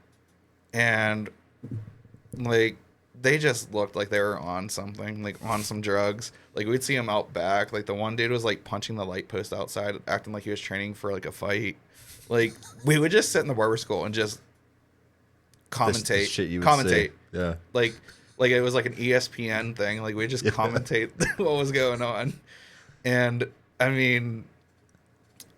and like they just looked like they were on something, like on some drugs. Like we'd see them out back. Like the one dude was like punching the light post outside, acting like he was training for like a fight. Like we would just sit in the barber school and just commentate. Shit you would commentate. say. Yeah. Like it was like an ESPN thing. Like we just commentate what was going on. And I mean,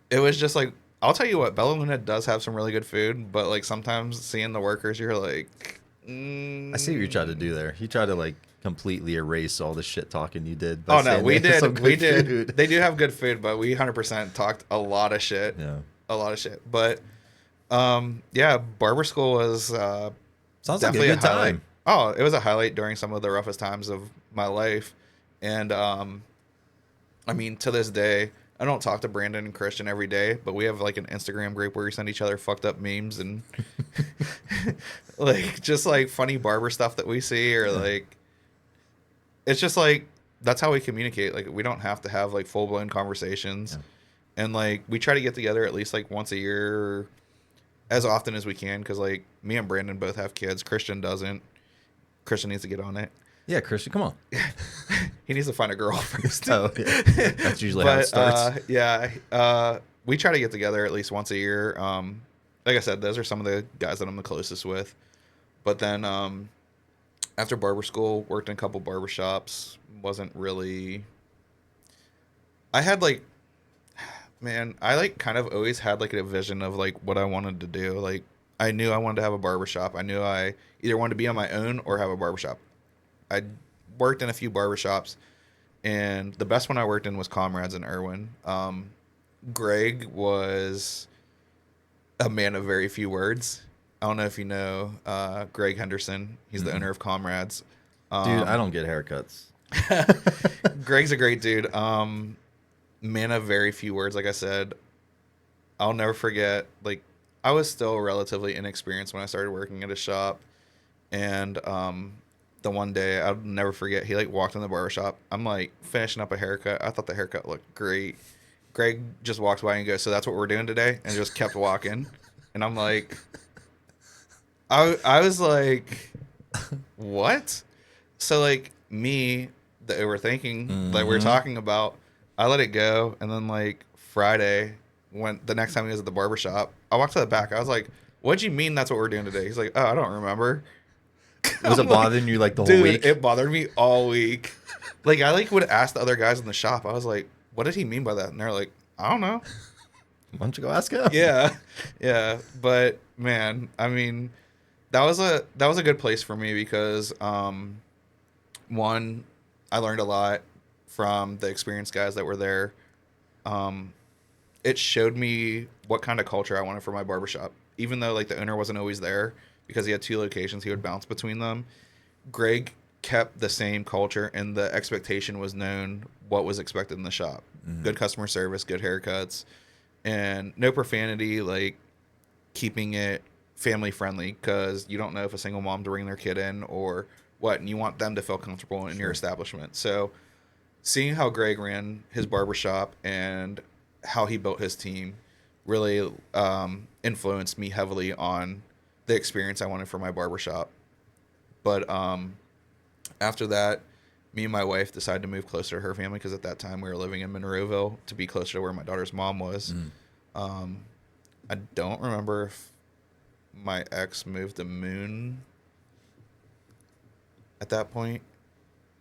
it was just like, I'll tell you what, Bella Luna does have some really good food, but like sometimes seeing the workers, you're like, I see what you tried to do there. You tried to like completely erase all the shit talking you did. Oh no, we did. We did. Food. They do have good food, but we 100% talked a lot of shit. Yeah. A lot of shit. But yeah, barber school was Sounds definitely like a good highlight. time. Oh, it was a highlight during some of the roughest times of my life. And I mean, to this day, I don't talk to Brandon and Christian every day, but we have like an Instagram group where we send each other fucked up memes and like just like funny barber stuff that we see, or like it's just like that's how we communicate. Like we don't have to have like full blown conversations. Yeah. And like we try to get together at least like once a year, as often as we can, because like me and Brandon both have kids. Christian doesn't. Christian needs to get on it. Yeah, Christian, come on. He needs to find a girl first. Oh, yeah. That's usually how it starts. We try to get together at least once a year. Like I said, those are some of the guys that I'm the closest with. But then after barber school, worked in a couple barber shops. Wasn't really... I had like... Man, I like kind of always had like a vision of like what I wanted to do. Like I knew I wanted to have a barber shop. I knew I either wanted to be on my own or have a barber shop. I worked in a few barber shops, And the best one I worked in was Comrades in Irwin. Greg was a man of very few words. I don't know if you know Greg Henderson. He's the owner of Comrades. Dude, I don't get haircuts. Greg's a great dude. Man of very few words, like I said. I'll never forget, like, I was still relatively inexperienced when I started working at a shop. And the one day, I'll never forget, he, like, walked in the barbershop. I'm, like, finishing up a haircut. I thought the haircut looked great. Greg just walked by and goes, "So that's what we're doing today?" And just kept walking. And I'm like, I was like, what? So, like, me, the overthinking, like we were talking about, I let it go. And then, like, Friday, when the next time he was at the barbershop, I walked to the back. I was like, "What'd you mean that's what we're doing today?" He's like, "Oh, I don't remember." Was it bothering you like the whole Dude, week? it bothered me all week. Like, I like would ask the other guys in the shop. I was like, "What did he mean by that?" And they're like, "I don't know." Why don't you go ask him? Yeah, yeah. But man, I mean, that was a good place for me because one, I learned a lot from the experienced guys that were there. It showed me what kind of culture I wanted for my barbershop. Even though, like, the owner wasn't always there because he had 2 locations, he would bounce between them. Greg kept the same culture, and the expectation was known what was expected in the shop. Good customer service, good haircuts, and no profanity, like keeping it family friendly because you don't know if a single mom to bring their kid in or what, and you want them to feel comfortable in your establishment. So seeing how Greg ran his barbershop and how he built his team really influenced me heavily on the experience I wanted for my barbershop. But after that, me and my wife decided to move closer to her family because at that time we were living in Monroeville to be closer to where my daughter's mom was. I don't remember if my ex moved to Moon at that point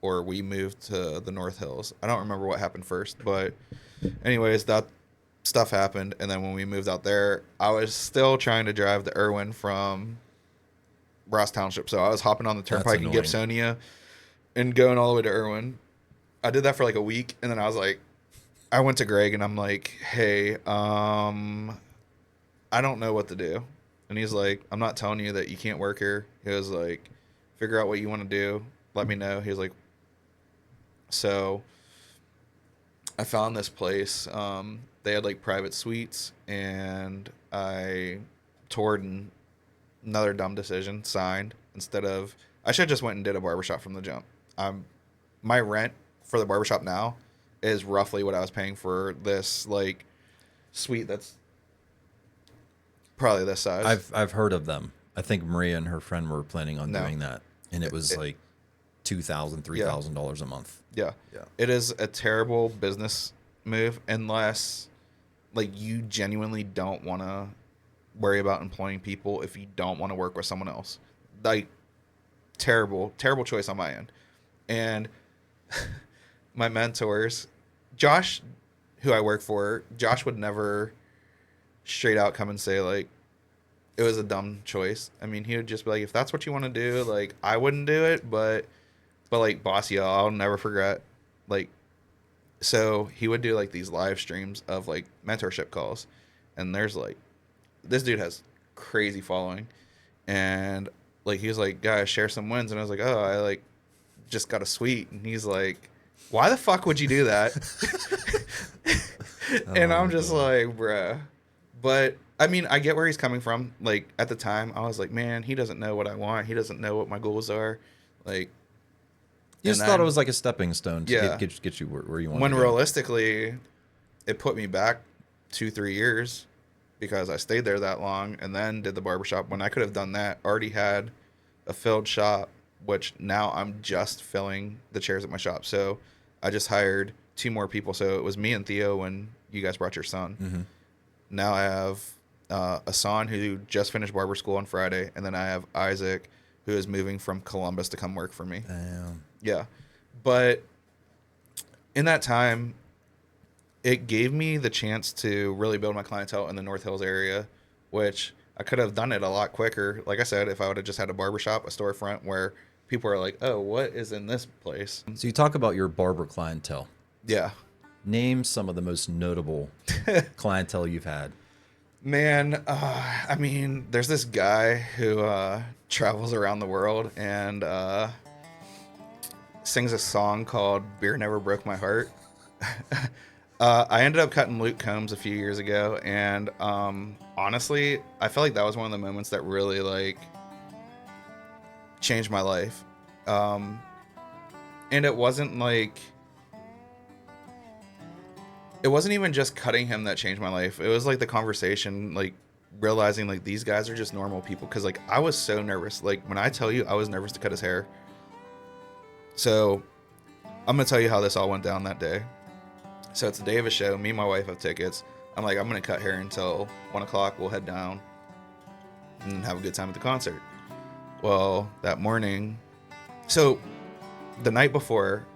or we moved to the North Hills. I don't remember what happened first, but anyways, that stuff happened. And then when we moved out there, I was still trying to drive to Irwin from Ross Township. So I was hopping on the turnpike in Gibsonia and going all the way to Irwin. I did that for like a week, and then I was like, I went to Greg and I'm like, "Hey, I don't know what to do." And he's like, "I'm not telling you that you can't work here." He was like, "Figure out what you want to do. Let me know." He was like, so I found this place. They had like private suites, and I toured and another dumb decision, signed instead of, I should have just went and did a barbershop from the jump. My rent for the barbershop now is roughly what I was paying for this like suite that's probably this size. I've heard of them. I think Maria and her friend were planning on doing that, and it was like $2,000, $3,000 a month. Yeah. It is a terrible business move unless like you genuinely don't want to worry about employing people if you don't want to work with someone else. Like terrible choice on my end. And my mentors, Josh, who I work for, Josh would never straight out come and say like it was a dumb choice. I mean, he would just be like, if that's what you want to do, like I wouldn't do it, but like boss, I'll never forget. Like, so he would do like these live streams of like mentorship calls, and there's like this dude has crazy following, and like he was like, "Guys, share some wins," and I was like, "Oh, I like just got a suite," and he's like, "Why the fuck would you do that?" And I'm just like, bruh. But I mean, I get where he's coming from. Like at the time, I was like, man, he doesn't know what I want. He doesn't know what my goals are. Like, you just thought it was like a stepping stone to get you where you want. When to go. Realistically, it put me back 2-3 years because I stayed there that long and then did the barbershop. When I could have done that, already had a filled shop, which now I'm just filling the chairs at my shop. So I just hired 2 more people. So it was me and Theo when you guys brought your son. Mm-hmm. Now I have Asan, who just finished barber school on Friday, and then I have Isaac, who is moving from Columbus to come work for me. Damn. Yeah. But in that time, it gave me the chance to really build my clientele in the North Hills area, which I could have done it a lot quicker. Like I said, if I would have just had a barbershop, a storefront where people are like, oh, what is in this place? So you talk about your barber clientele. Yeah. Name some of the most notable clientele you've had. Man, I mean, there's this guy who travels around the world and sings a song called Beer Never Broke My Heart. I ended up cutting Luke Combs a few years ago, and honestly, I feel like that was one of the moments that really like changed my life. And it wasn't like it wasn't even just cutting him that changed my life. It was like the conversation, like realizing like these guys are just normal people. Cause like I was so nervous. Like when I tell you I was nervous to cut his hair. So I'm gonna tell you how this all went down that day. So it's the day of a show. Me and my wife have tickets. I'm like, I'm gonna cut hair until 1 o'clock. We'll head down and have a good time at the concert. Well, that morning, so the night before,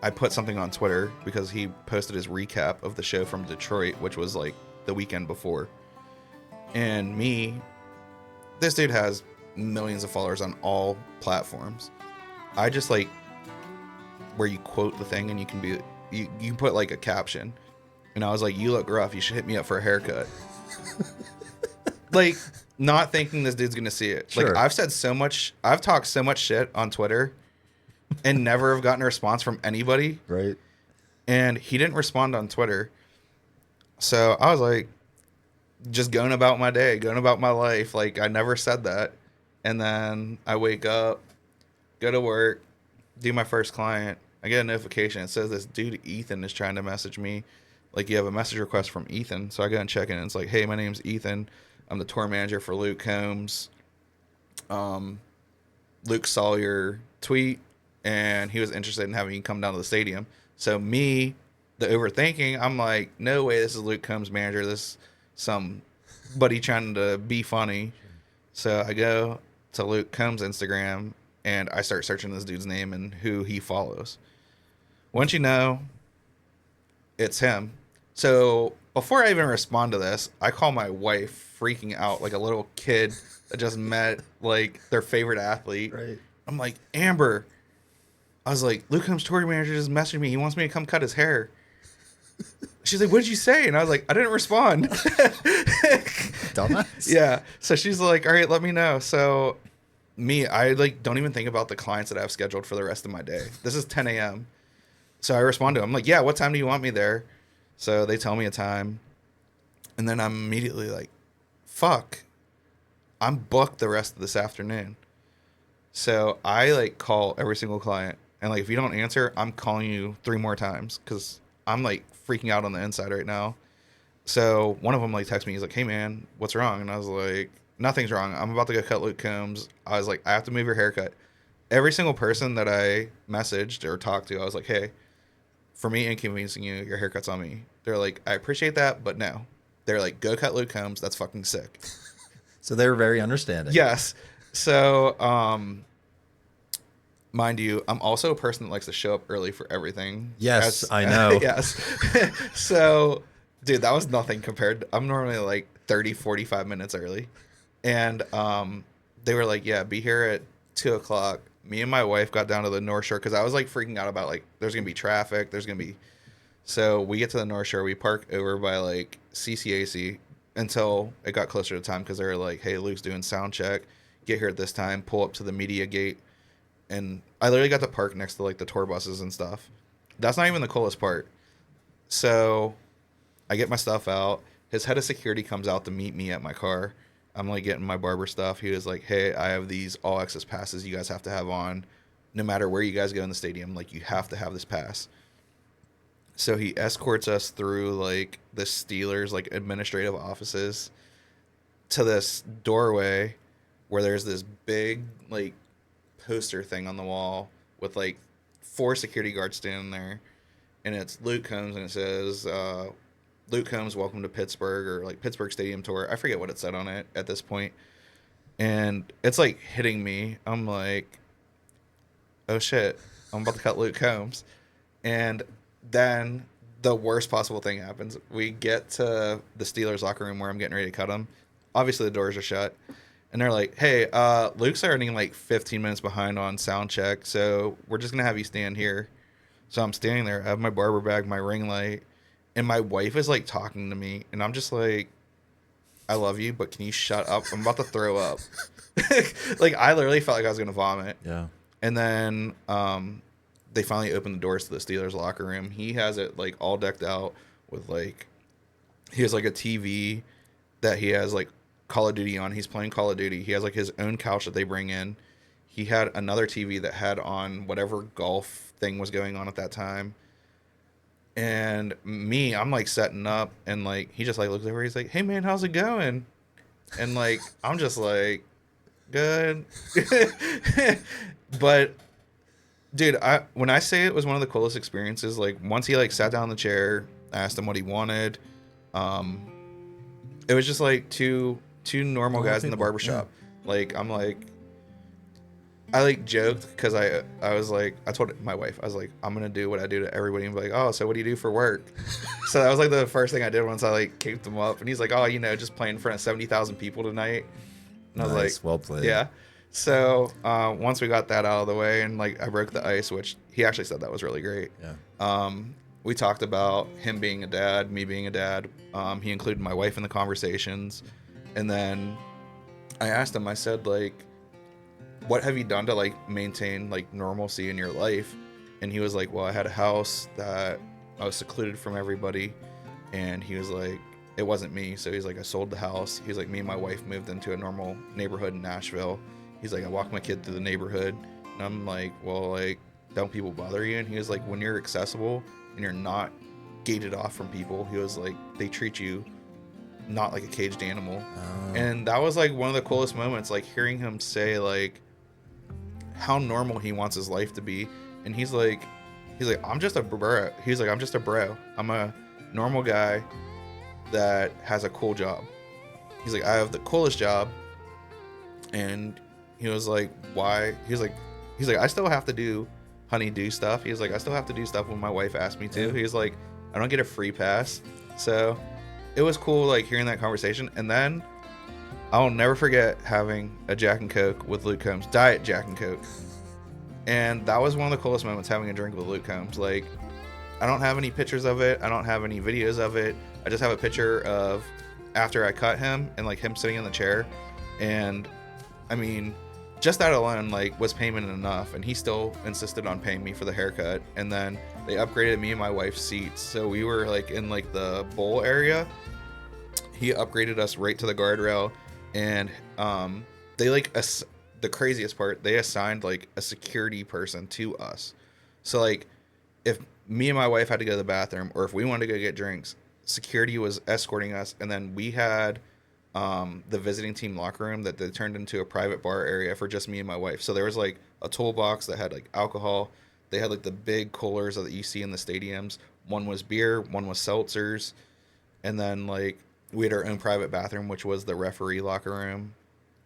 I put something on Twitter because he posted his recap of the show from Detroit, which was like the weekend before. And this dude has millions of followers on all platforms. I just like where you quote the thing and you can put like a caption. And I was like, you look rough. You should hit me up for a haircut. Like, not thinking this dude's going to see it. Sure. Like, I've talked so much shit on Twitter and never have gotten a response from anybody. Right. And he didn't respond on Twitter. So I was like, just going about my day, going about my life. Like, I never said that. And then I wake up, go to work, do my first client. I get a notification. It says this dude, Ethan, is trying to message me. Like, you have a message request from Ethan. So I go and check in. And it's like, hey, my name's Ethan. I'm the tour manager for Luke Combs. Luke saw your tweet, and he was interested in having you come down to the stadium. So me, the overthinking, I'm like, no way, this is Luke Combs' manager. This is somebody trying to be funny. So I go to Luke Combs' Instagram, and I start searching this dude's name and who he follows. Once you know, it's him. So before I even respond to this, I call my wife freaking out like a little kid that just met like their favorite athlete. Right. I'm like, Amber, I was like, Luke Combs' tour manager just messaged me. He wants me to come cut his hair. She's like, what did you say? And I was like, I didn't respond. Dumbass. Yeah. So she's like, all right, let me know. So I like don't even think about the clients that I have scheduled for the rest of my day. This is 10 a.m. So I respond to them. I'm like, yeah, what time do you want me there? So they tell me a time. And then I'm immediately like, fuck, I'm booked the rest of this afternoon. So I like call every single client. And like, if you don't answer, I'm calling you 3 more times because I'm like freaking out on the inside right now. So one of them like texts me. He's like, hey man, what's wrong? And I was like, nothing's wrong. I'm about to go cut Luke Combs. I was like, I have to move your haircut. Every single person that I messaged or talked to, I was like, hey, for me inconveniencing you, your haircut's on me. They're like, I appreciate that, but no. They're like, go cut Luke Combs. That's fucking sick. So they were very understanding. Yes. So, mind you, I'm also a person that likes to show up early for everything. Yes, I know. Yes. So, dude, that was nothing compared. I'm normally like 30, 45 minutes early. And they were like, yeah, be here at 2 o'clock. Me and my wife got down to the North Shore because I was like freaking out about like there's going to be traffic. So we get to the North Shore. We park over by like CCAC until it got closer to time because they were like, hey, Luke's doing sound check. Get here at this time. Pull up to the media gate. And I literally got to park next to like the tour buses and stuff. That's not even the coolest part. So I get my stuff out. His head of security comes out to meet me at my car. I'm like getting my barber stuff. He was like, hey, I have these all access passes you guys have to have on. No matter where you guys go in the stadium, like you have to have this pass. So he escorts us through like the Steelers like administrative offices to this doorway where there's this big like poster thing on the wall with like 4 security guards standing there. And it's Luke Combs and it says, Luke Combs, welcome to Pittsburgh, or like Pittsburgh Stadium Tour. I forget what it said on it at this point. And it's like hitting me. I'm like, oh shit, I'm about to cut Luke Combs. And then the worst possible thing happens. We get to the Steelers locker room where I'm getting ready to cut him. Obviously the doors are shut. And they're like, hey, Luke's already like 15 minutes behind on sound check, so we're just going to have you stand here. So I'm standing there. I have my barber bag, my ring light, and my wife is like talking to me. And I'm just like, I love you, but can you shut up? I'm about to throw up. Like, I literally felt like I was going to vomit. Yeah. And then they finally opened the doors to the Steelers locker room. He has it like all decked out with like, he has like a TV that he has like Call of Duty on. He's playing Call of Duty. He has like his own couch that they bring in. He had another TV that had on whatever golf thing was going on at that time. And me, I'm like setting up, and like he just like looks over. He's like, "Hey man, how's it going?" And like I'm just like, "Good." But dude, when I say it was one of the coolest experiences, like once he like sat down in the chair, asked him what he wanted, it was just like two normal guys in the barbershop. Yeah. Like I'm like, I like joked because I was like, I told my wife, I was like, I'm gonna do what I do to everybody and be like, oh, so what do you do for work? So that was like the first thing I did once I like kicked him up, and he's like, oh, you know, just playing in front of 70,000 people tonight. And I was like, well played. Yeah. So once we got that out of the way and like I broke the ice, which he actually said that was really great. Yeah. We talked about him being a dad, me being a dad. He included my wife in the conversations. And then I asked him, I said, like, what have you done to like maintain like normalcy in your life? And he was like, well, I had a house that I was secluded from everybody. And he was like, it wasn't me. So he's like, I sold the house. He's like, me and my wife moved into a normal neighborhood in Nashville. He's like, I walk my kid through the neighborhood. And I'm like, well, like, don't people bother you? And he was like, when you're accessible and you're not gated off from people, he was like, they treat you not like a caged animal. And that was like one of the coolest moments, like hearing him say like how normal he wants his life to be. And he's like, I'm just a bro. He's like, I'm just a bro. I'm a normal guy that has a cool job. He's like, I have the coolest job. And he was like, why? He's like, I still have to do honey-do stuff. He's like, I still have to do stuff when my wife asked me to. He's like, I don't get a free pass. So it was cool, like, hearing that conversation. And then I'll never forget having a Jack and Coke with Luke Combs, Diet Jack and Coke. And that was one of the coolest moments, having a drink with Luke Combs. Like, I don't have any pictures of it. I don't have any videos of it. I just have a picture of after I cut him and, like, him sitting in the chair. And, I mean, just that alone, like, was payment enough. And he still insisted on paying me for the haircut. And then they upgraded me and my wife's seats. So we were, like, in, like, the bowl area. He upgraded us right to the guardrail. And they, like, the craziest part, they assigned, like, a security person to us. So, like, if me and my wife had to go to the bathroom, or if we wanted to go get drinks, security was escorting us. And then we had the visiting team locker room that they turned into a private bar area for just me and my wife. So there was, like, a toolbox that had, like, alcohol. They had, like, the big coolers that you see in the stadiums. One was beer, one was seltzers. And then, like, we had our own private bathroom, which was the referee locker room.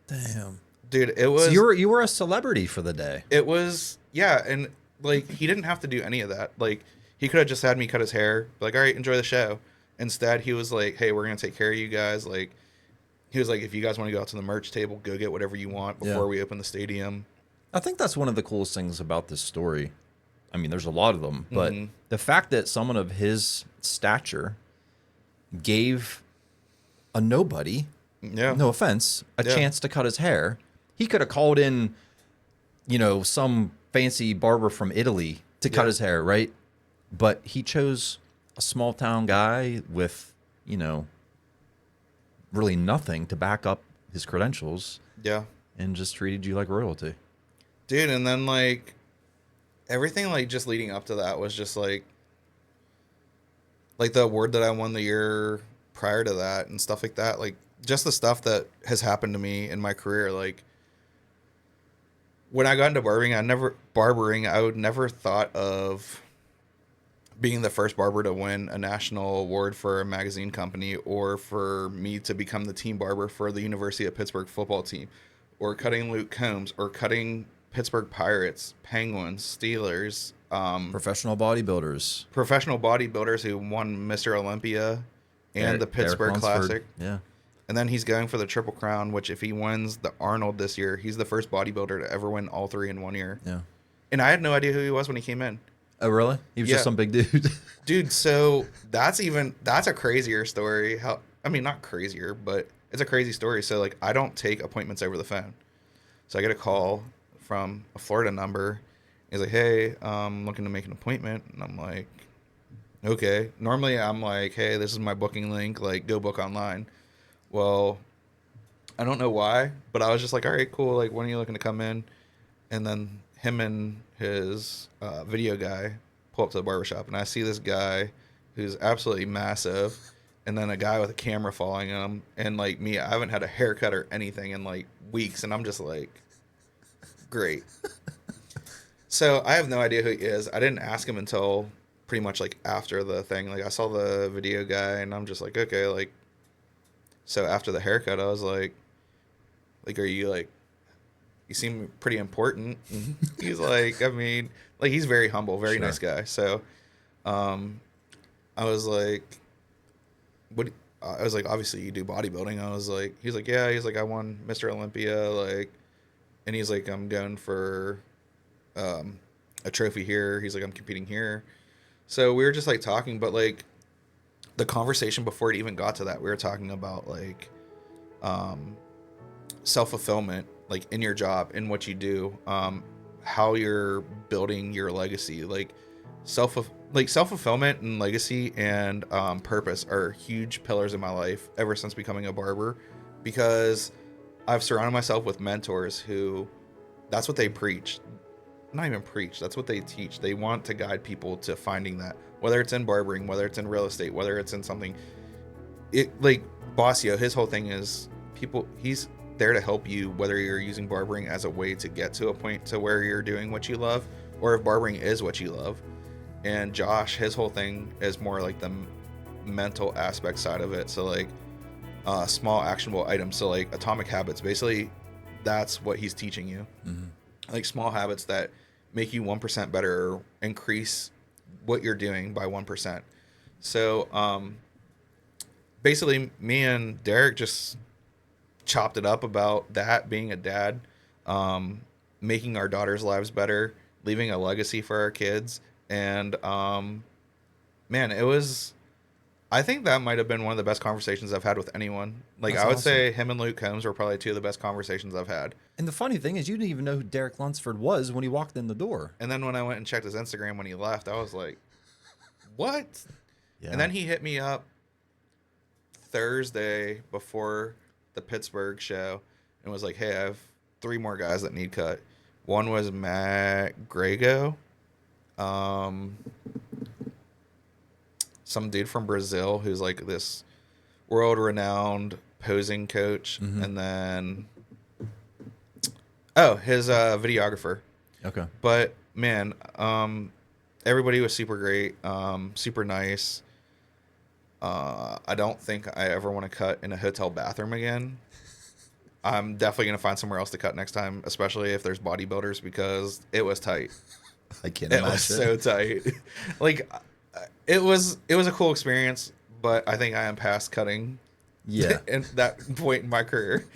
Damn. Dude, it was... So you were a celebrity for the day. It was... Yeah, and, like, he didn't have to do any of that. Like, he could have just had me cut his hair. Like, all right, enjoy the show. Instead, he was like, hey, we're going to take care of you guys. Like, he was like, if you guys want to go out to the merch table, go get whatever you want before we open the stadium. I think that's one of the coolest things about this story. I mean, there's a lot of them. But the fact that someone of his stature gave a nobody, no offense, a chance to cut his hair. He could have called in, you know, some fancy barber from Italy to cut his hair, right? But he chose a small town guy with, you know, really nothing to back up his credentials. Yeah. And just treated you like royalty. Dude, and then, like, everything, like, just leading up to that was just, like the award that I won the year prior to that and stuff like that. Like, just the stuff that has happened to me in my career. Like, when I got into barbering, I would never thought of being the first barber to win a national award for a magazine company, or for me to become the team barber for the University of Pittsburgh football team, or cutting Luke Combs, or cutting Pittsburgh Pirates, Penguins, Steelers, professional bodybuilders who won Mr. Olympia and the Pittsburgh Lunsford. Classic. Yeah. And then he's going for the Triple Crown, which if he wins the Arnold this year, he's the first bodybuilder to ever win all three in 1 year. Yeah. And I had no idea who he was when he came in. Oh, really? He was just some big dude. Dude, so that's a crazier story. Not crazier, but it's a crazy story. So, like, I don't take appointments over the phone. So I get a call from a Florida number. He's like, hey, I'm looking to make an appointment. And I'm like, okay. Normally I'm like, hey, this is my booking link. Like, go book online. Well, I don't know why, but I was just like, all right, cool. Like, when are you looking to come in? And then him and his video guy pull up to the barbershop, and I see this guy who's absolutely massive, and then a guy with a camera following him. And like me, I haven't had a haircut or anything in like weeks, and I'm just like, great. So I have no idea who he is. I didn't ask him until pretty much like after the thing. Like, I saw the video guy, and I'm just like, okay, like. So after the haircut, I was like, are you like, you seem pretty important. He's like, he's very humble, very nice guy. So, I was like, what? I was like, obviously you do bodybuilding. I was like, he's like, yeah. He's like, I won Mr. Olympia, like, and he's like, I'm going for, a trophy here. He's like, I'm competing here. So we were just like talking, but like, the conversation before it even got to that, we were talking about like, self-fulfillment, like in your job, in what you do, how you're building your legacy, like self-fulfillment and legacy and purpose are huge pillars in my life ever since becoming a barber, because I've surrounded myself with mentors who, that's what they preach. Not even preach, that's what they teach. They want to guide people to finding that, whether it's in barbering, whether it's in real estate, whether it's in something. It, like Bossio, his whole thing is he's there to help you, whether you're using barbering as a way to get to a point to where you're doing what you love, or if barbering is what you love. And Josh, his whole thing is more like the mental aspect side of it. So like small actionable items. So like atomic habits, basically that's what he's teaching you. Mm-hmm. Like small habits that make you 1% better, or increase what you're doing by 1%. So basically me and Derek just chopped it up about that, being a dad, making our daughters' lives better, leaving a legacy for our kids. And man, I think that might have been one of the best conversations I've had with anyone. Like, that's I would awesome. Say him and Luke Combs were probably two of the best conversations I've had. And the funny thing is, you didn't even know who Derek Lunsford was when he walked in the door. And then when I went and checked his Instagram when he left, I was like, what? Yeah. And then he hit me up Thursday before the Pittsburgh show and was like, hey, I have 3 more guys that need cut. One was Matt Grego, some dude from Brazil who's like this world-renowned posing coach, mm-hmm. and then his videographer. Okay. But man, everybody was super great, super nice. I don't think I ever want to cut in a hotel bathroom again. I'm definitely going to find somewhere else to cut next time, especially if there's bodybuilders, because it was tight. I can't imagine. It was so tight. Like, it was a cool experience, but I think I am past cutting. Yeah. At that point in my career.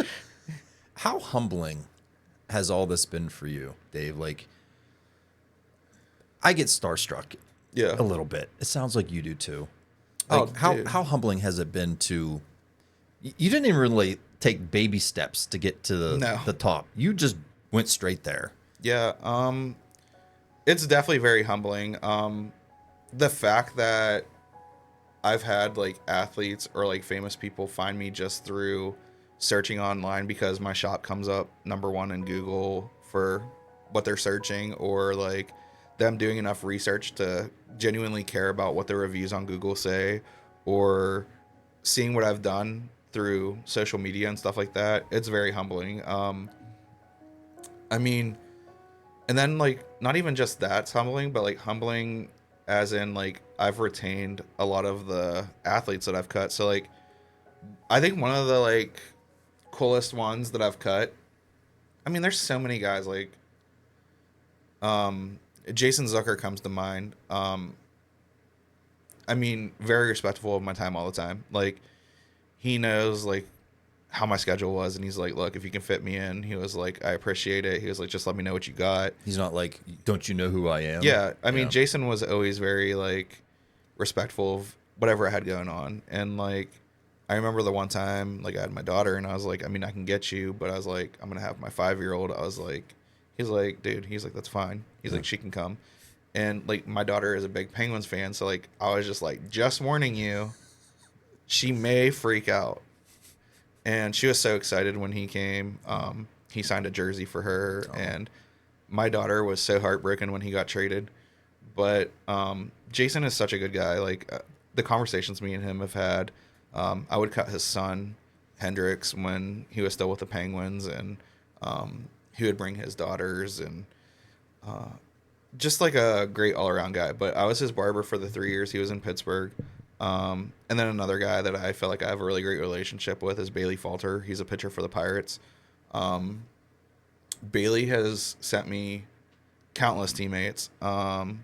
How humbling has all this been for you, Dave? Like, I get starstruck. Yeah. A little bit. It sounds like you do too. Like, how humbling has it been to... You didn't even really take baby steps to get to the top. You just went straight there. Yeah. It's definitely very humbling. The fact that I've had like athletes or like famous people find me just through searching online, because my shop comes up #1 in Google for what they're searching, or like them doing enough research to genuinely care about what the reviews on Google say, or seeing what I've done through social media and stuff like that. It's very humbling. I mean, and then like not even just that's humbling, but like humbling as in like I've retained a lot of the athletes that I've cut. So like I think one of the like coolest ones that I've cut, I mean, there's so many guys, like Jason Zucker comes to mind. I mean, very respectful of my time all the time. Like, he knows like how my schedule was, and he's like, look, if you can fit me in, he was like, I appreciate it. He was like, just let me know what you got. He's not like, don't you know who I am? Yeah, I mean, Jason was always very like respectful of whatever I had going on, and like I remember the one time like I had my daughter, and I was like, I mean, I can get you, but I was like, I'm gonna have my 5-year-old. I was like, he's like, dude, he's like, that's fine. He's like, she can come, and like my daughter is a big Penguins fan, so like I was just like, just warning you, she may freak out. And she was so excited when he came. He signed a jersey for her, and my daughter was so heartbroken when he got traded. But Jason is such a good guy. Like the conversations me and him have had, I would cut his son Hendrix when he was still with the Penguins, and he would bring his daughters, and just like a great all around guy. But I was his barber for the 3 years he was in Pittsburgh. And then another guy that I feel like I have a really great relationship with is Bailey Falter. He's a pitcher for the Pirates. Bailey has sent me countless teammates. I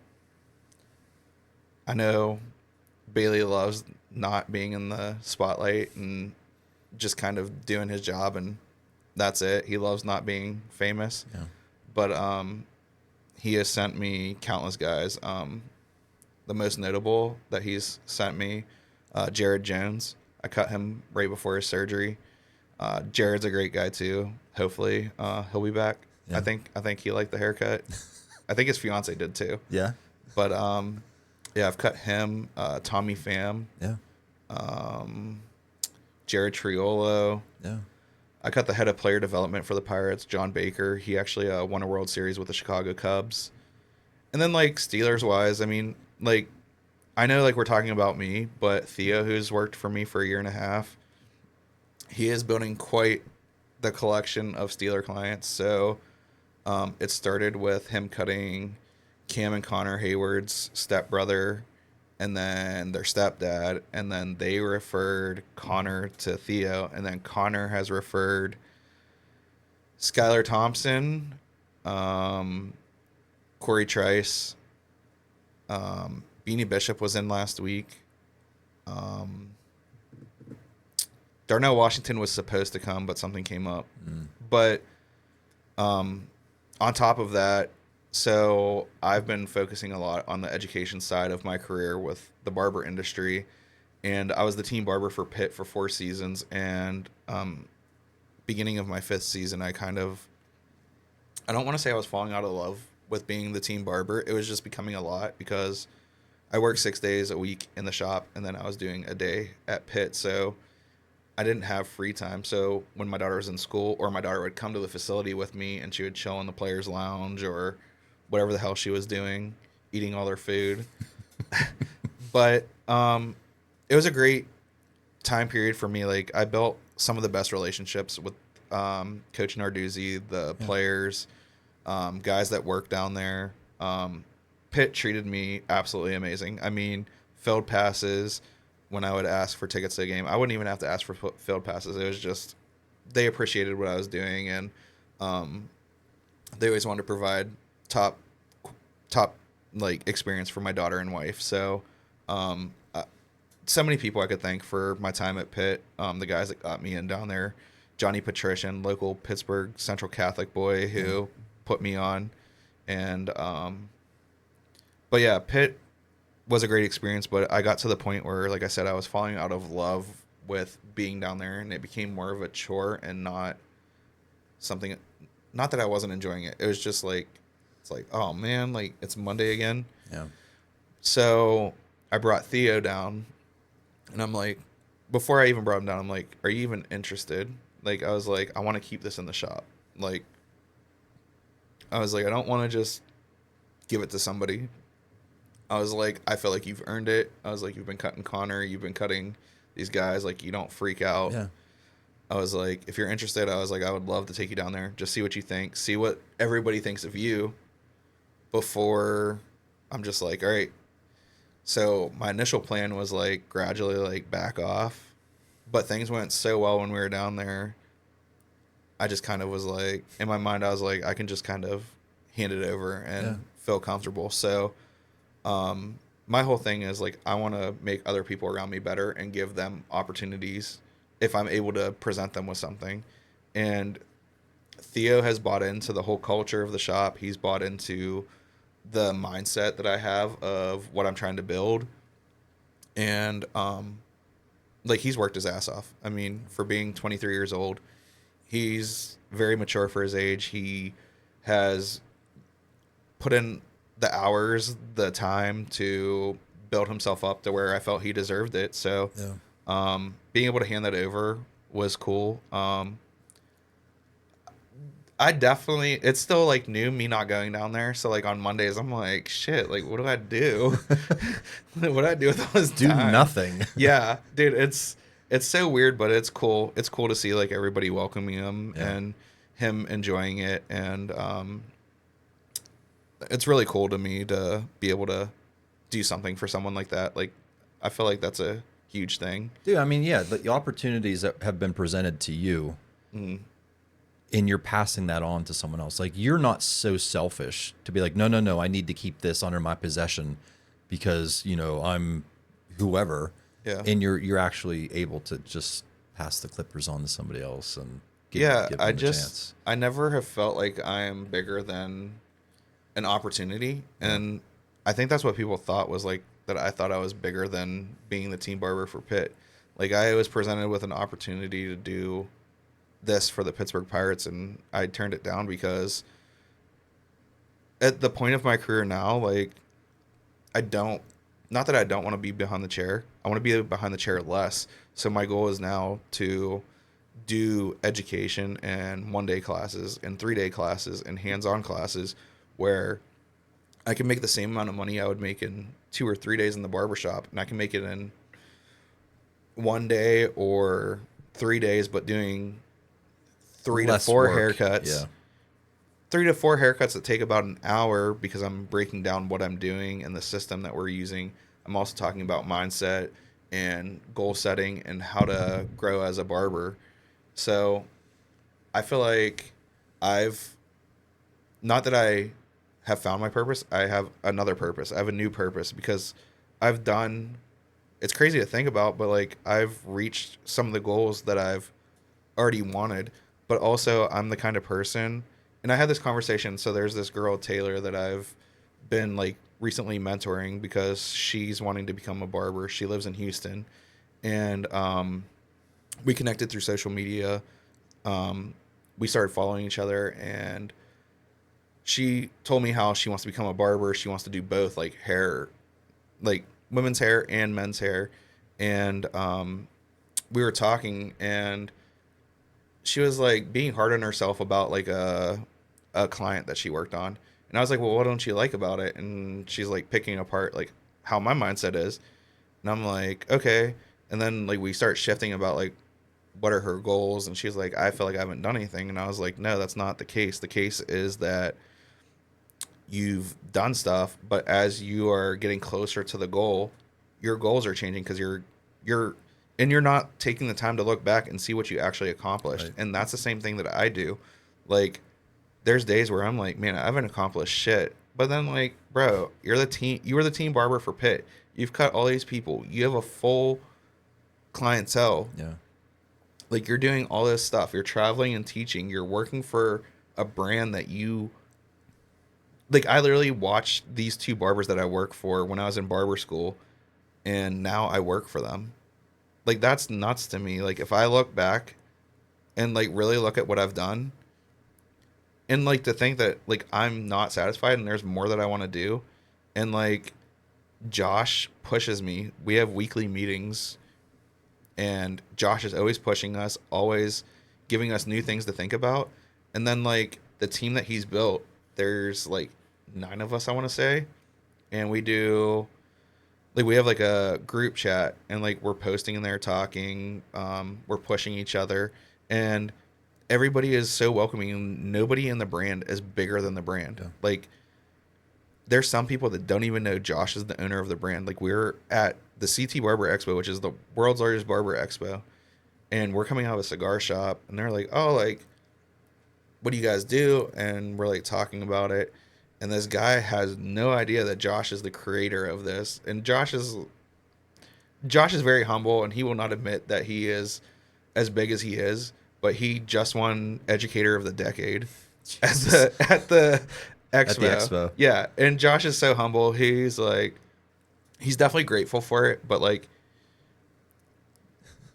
know Bailey loves not being in the spotlight and just kind of doing his job, and that's it. He loves not being famous. Yeah. But he has sent me countless guys. The most notable that he's sent me, Jared Jones. I cut him right before his surgery. Jared's a great guy too. Hopefully, he'll be back. Yeah. I think he liked the haircut. I think his fiance did too. Yeah. But yeah, I've cut him. Tommy Pham. Yeah. Jared Triolo. Yeah. I cut the head of player development for the Pirates, John Baker. He actually won a World Series with the Chicago Cubs. And then like Steelers wise, I mean, like I know like we're talking about me, but Theo, who's worked for me for a year and a half, he is building quite the collection of Steeler clients. So it started with him cutting Cam and Connor Hayward's stepbrother, and then their stepdad, and then they referred Connor to Theo, and then Connor has referred Skylar Thompson, Corey Trice, Beanie Bishop was in last week. Darnell Washington was supposed to come, but something came up. But on top of that, so I've been focusing a lot on the education side of my career with the barber industry, and I was the team barber for Pitt for 4 seasons, and beginning of my 5th season, I don't want to say I was falling out of love with being the team barber. It was just becoming a lot because I worked 6 days a week in the shop, and then I was doing a day at Pitt, so I didn't have free time. So when my daughter was in school, or my daughter would come to the facility with me and she would chill in the players' lounge or whatever the hell she was doing, eating all their food. But it was a great time period for me. Like I built some of the best relationships with Coach Narduzzi, the players, guys that work down there. Pitt treated me absolutely amazing. I mean, filled passes when I would ask for tickets to the game. I wouldn't even have to ask for filled passes. It was just they appreciated what I was doing, and they always wanted to provide top like experience for my daughter and wife. So so many people I could thank for my time at Pitt. The guys that got me in down there, Johnny Patrician, local Pittsburgh Central Catholic boy who put me on, and but yeah, Pitt was a great experience, but I got to the point where, like I said, I was falling out of love with being down there, and it became more of a chore and not something. Not that I wasn't enjoying it. It was just like, it's like, oh man, like it's Monday again. Yeah. So I brought Theo down, and I'm like, before I even brought him down, I'm like, are you even interested? Like, I was like, I want to keep this in the shop. Like, I was like, I don't want to just give it to somebody. I was like, I feel like you've earned it. I was like, you've been cutting Connor, you've been cutting these guys, like you don't freak out. Yeah. I was like, if you're interested, I was like, I would love to take you down there. Just see what you think. See what everybody thinks of you before I'm just like, all right. So my initial plan was like gradually like back off, but things went so well when we were down there. I just kind of was like, in my mind, I was like, I can just kind of hand it over and feel comfortable. So my whole thing is like, I want to make other people around me better and give them opportunities if I'm able to present them with something. And Theo has bought into the whole culture of the shop. He's bought into the mindset that I have of what I'm trying to build. And like he's worked his ass off. I mean, for being 23 years old, he's very mature for his age. He has put in the hours, the time to build himself up to where I felt he deserved it. So, being able to hand that over was cool. I definitely, it's still like new, me not going down there. So like on Mondays, I'm like, shit, like what do I do? What do I do with all this Do time? nothing. Yeah, dude, it's so weird, but it's cool. It's cool to see like everybody welcoming him and him enjoying it. And it's really cool to me to be able to do something for someone like that. Like, I feel like that's a huge thing. Dude, I mean, yeah, the opportunities that have been presented to you, and you're passing that on to someone else. Like, you're not so selfish to be like, no, I need to keep this under my possession because, you know, I'm whoever. Yeah. And you're actually able to just pass the clippers on to somebody else and give them I a chance. I never have felt like I am bigger than an opportunity. And I think that's what people thought was like, that I thought I was bigger than being the team barber for Pitt. Like, I was presented with an opportunity to do this for the Pittsburgh Pirates, and I turned it down because at the point of my career now, like, not that I don't want to be behind the chair. I want to be behind the chair less. So my goal is now to do education and 1-day classes and 3-day classes and hands-on classes where I can make the same amount of money I would make in 2 or 3 days in the barbershop, and I can make it in 1 day or 3 days, but doing 3 Less to 4 work. haircuts. Yeah. 3 to 4 haircuts that take about an hour because I'm breaking down what I'm doing and the system that we're using. I'm also talking about mindset and goal setting and how to grow as a barber. So I feel like not that I have found my purpose, I have another purpose. I have a new purpose because it's crazy to think about, but like I've reached some of the goals that I've already wanted, but also I'm the kind of person, and I had this conversation. So there's this girl, Taylor, that I've been like recently mentoring because she's wanting to become a barber. She lives in Houston, and we connected through social media. We started following each other, and she told me how she wants to become a barber. She wants to do both, like hair, like women's hair and men's hair. And we were talking, and she was like being hard on herself about like a client that she worked on. And I was like, well, what don't you like about it? And she's like picking apart like how my mindset is. And I'm like, okay. And then like we start shifting about like what are her goals, and she's like, I feel like I haven't done anything. And I was like, no, that's not the case. The case is that you've done stuff, but as you are getting closer to the goal, your goals are changing because you're not taking the time to look back and see what you actually accomplished. Right. And that's the same thing that I do. Like, there's days where I'm like, man, I haven't accomplished shit. But then like, bro, you were the team barber for Pitt. You've cut all these people. You have a full clientele. Yeah. Like, you're doing all this stuff. You're traveling and teaching. You're working for a brand that you like. I literally watched these 2 barbers that I work for when I was in barber school, and now I work for them. Like, that's nuts to me. Like, if I look back and like really look at what I've done, and like to think that like I'm not satisfied and there's more that I want to do, and like Josh pushes me. We have weekly meetings, and Josh is always pushing us, always giving us new things to think about. And then like the team that he's built, there's like 9 of us, I want to say, and we have like a group chat, and like we're posting in there, talking, we're pushing each other, and everybody is so welcoming, and nobody in the brand is bigger than the brand. Yeah. Like, there's some people that don't even know Josh is the owner of the brand. Like, we're at the CT Barber Expo, which is the world's largest barber expo, and we're coming out of a cigar shop, and they're like, oh, like, what do you guys do? And we're like talking about it, and this guy has no idea that Josh is the creator of this. And Josh is very humble, and he will not admit that he is as big as he is, but he just won Educator of the Decade at the Expo. At the Expo. Yeah, and Josh is so humble. He's like, he's definitely grateful for it, but like,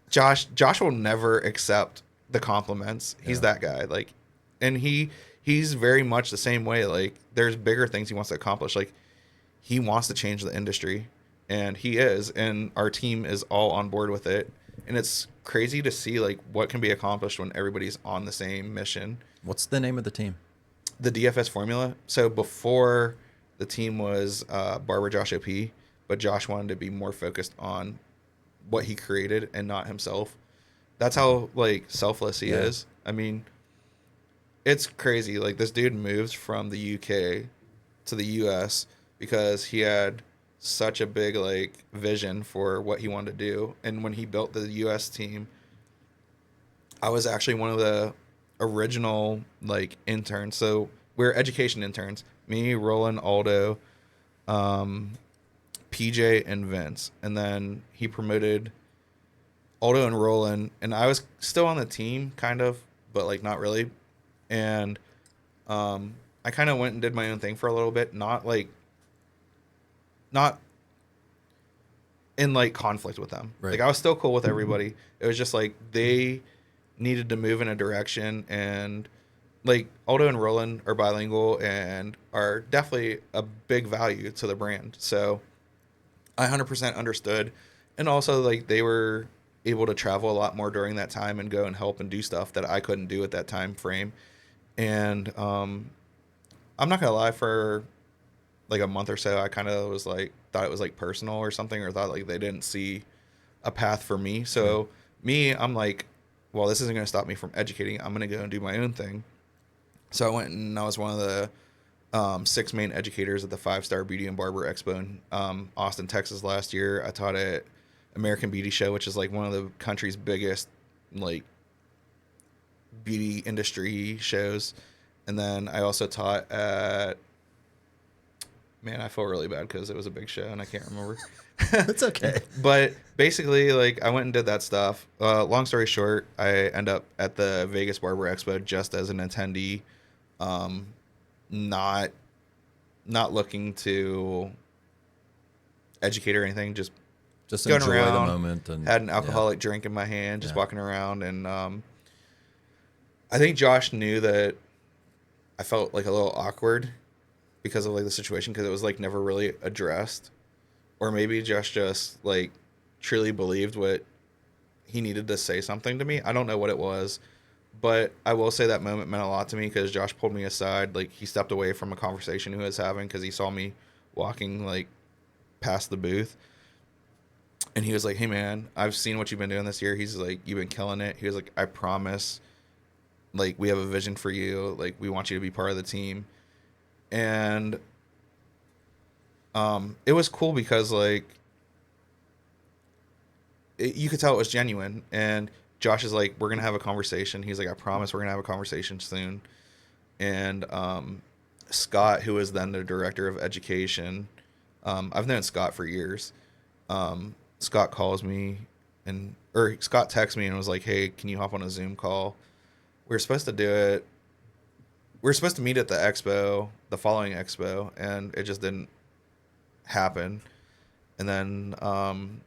Josh will never accept the compliments. He's that guy. Like, and he's very much the same way. Like, there's bigger things he wants to accomplish. Like, he wants to change the industry, and he is, and our team is all on board with it. And it's crazy to see like what can be accomplished when everybody's on the same mission. What's the name of the team? The DFS formula. So before, the team was Barber, Josh OP, but Josh wanted to be more focused on what he created and not himself. That's how like selfless he is. I mean, it's crazy. Like, this dude moves from the UK to the US because he had such a big like vision for what he wanted to do. And when he built the US team, I was actually one of the original like interns. So we're education interns. Me, Roland, Aldo, PJ, and Vince. And then he promoted Aldo and Roland, and I was still on the team kind of, but like not really. And I kind of went and did my own thing for a little bit, not in like conflict with them. Right. Like, I was still cool with everybody. It was just like they needed to move in a direction, and like Aldo and Roland are bilingual and are definitely a big value to the brand. So I 100% understood. And also like they were able to travel a lot more during that time and go and help and do stuff that I couldn't do at that time frame. And I'm not gonna lie, for like a month or so, I kind of was like, thought it was like personal or something, or thought like they didn't see a path for me. So I'm like, well, this isn't gonna stop me from educating. I'm gonna go and do my own thing. So I went and I was one of the 6 main educators at the 5-Star Beauty and Barber Expo in Austin, Texas last year. I taught at American Beauty Show, which is like one of the country's biggest like beauty industry shows. And then I also taught at, man, I feel really bad because it was a big show and I can't remember. It's okay. But basically, like, I went and did that stuff. Long story short, I end up at the Vegas Barber Expo just as an attendee, not looking to educate or anything, just going enjoy around, the moment, and had an alcoholic drink in my hand, just walking around. And I think Josh knew that I felt like a little awkward because of like the situation, because it was like never really addressed. Or maybe Josh just like truly believed what he needed to say something to me. I don't know what it was, but I will say that moment meant a lot to me because Josh pulled me aside. Like, he stepped away from a conversation he was having because he saw me walking like past the booth. And he was like, hey man, I've seen what you've been doing this year. He's like, you've been killing it. He was like, I promise, like, we have a vision for you. Like, we want you to be part of the team. And it was cool because like you could tell it was genuine. And Josh is like, we're gonna have a conversation. He's like, I promise we're gonna have a conversation soon. And Scott, who was then the director of education, I've known Scott for years. Scott calls me or Scott texts me and was like, hey, can you hop on a Zoom call? We were supposed to do it. We were supposed to meet at the expo, the following expo, and it just didn't happen. And then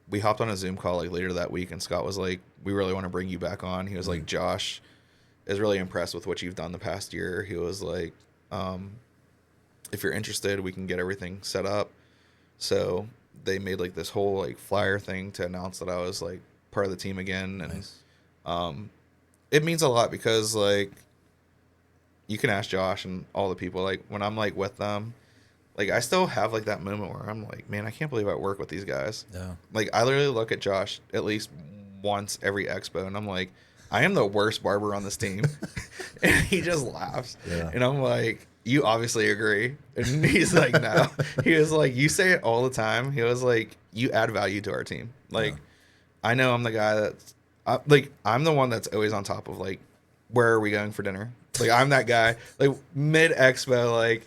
we hopped on a Zoom call like later that week, and Scott was like, we really want to bring you back on. He was like, Josh is really impressed with what you've done the past year. He was like, if you're interested, we can get everything set up. So they made like this whole like flyer thing to announce that I was like part of the team again. And nice. It means a lot because like you can ask Josh and all the people, like when I'm like with them, like I still have like that moment where I'm like, man, I can't believe I work with these guys. Yeah. Like I literally look at Josh at least once every expo and I'm like, I am the worst barber on this team. And he just laughs. Yeah. And I'm like, you obviously agree. And he's like, no. He was like, you say it all the time. He was like, you add value to our team. Like, I know I'm the guy that's like, I'm the one that's always on top of like, where are we going for dinner? Like, I'm that guy. Like mid expo, like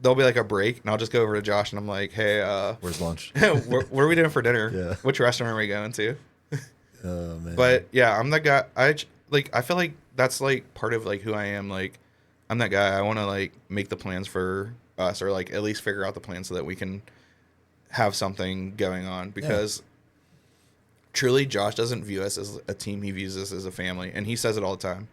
there'll be like a break and I'll just go over to Josh and I'm like, hey, where's lunch? what are we doing for dinner? Yeah. Which restaurant are we going to? Oh man. But yeah, I'm that guy. I feel like that's like part of like who I am. Like I'm that guy. I want to like make the plans for us, or like at least figure out the plan so that we can have something going on. Because truly, Josh doesn't view us as a team. He views us as a family, and he says it all the time.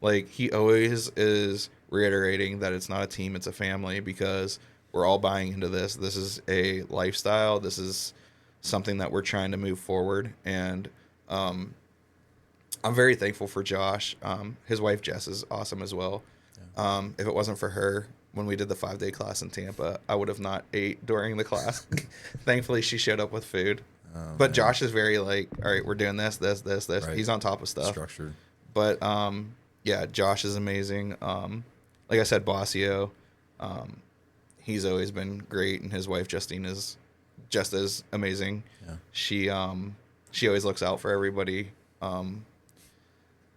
Like he always is reiterating that it's not a team, it's a family, because we're all buying into this. This is a lifestyle. This is something that we're trying to move forward, and I'm very thankful for Josh. His wife Jess is awesome as well. If it wasn't for her, when we did the 5-day class in Tampa, I would have not ate during the class. Thankfully, she showed up with food. But Josh is very like, all right, we're doing this. Right. He's on top of stuff. Structured. But yeah, Josh is amazing. Like I said, Bossio, he's always been great, and his wife Justine is just as amazing. Yeah. She always looks out for everybody.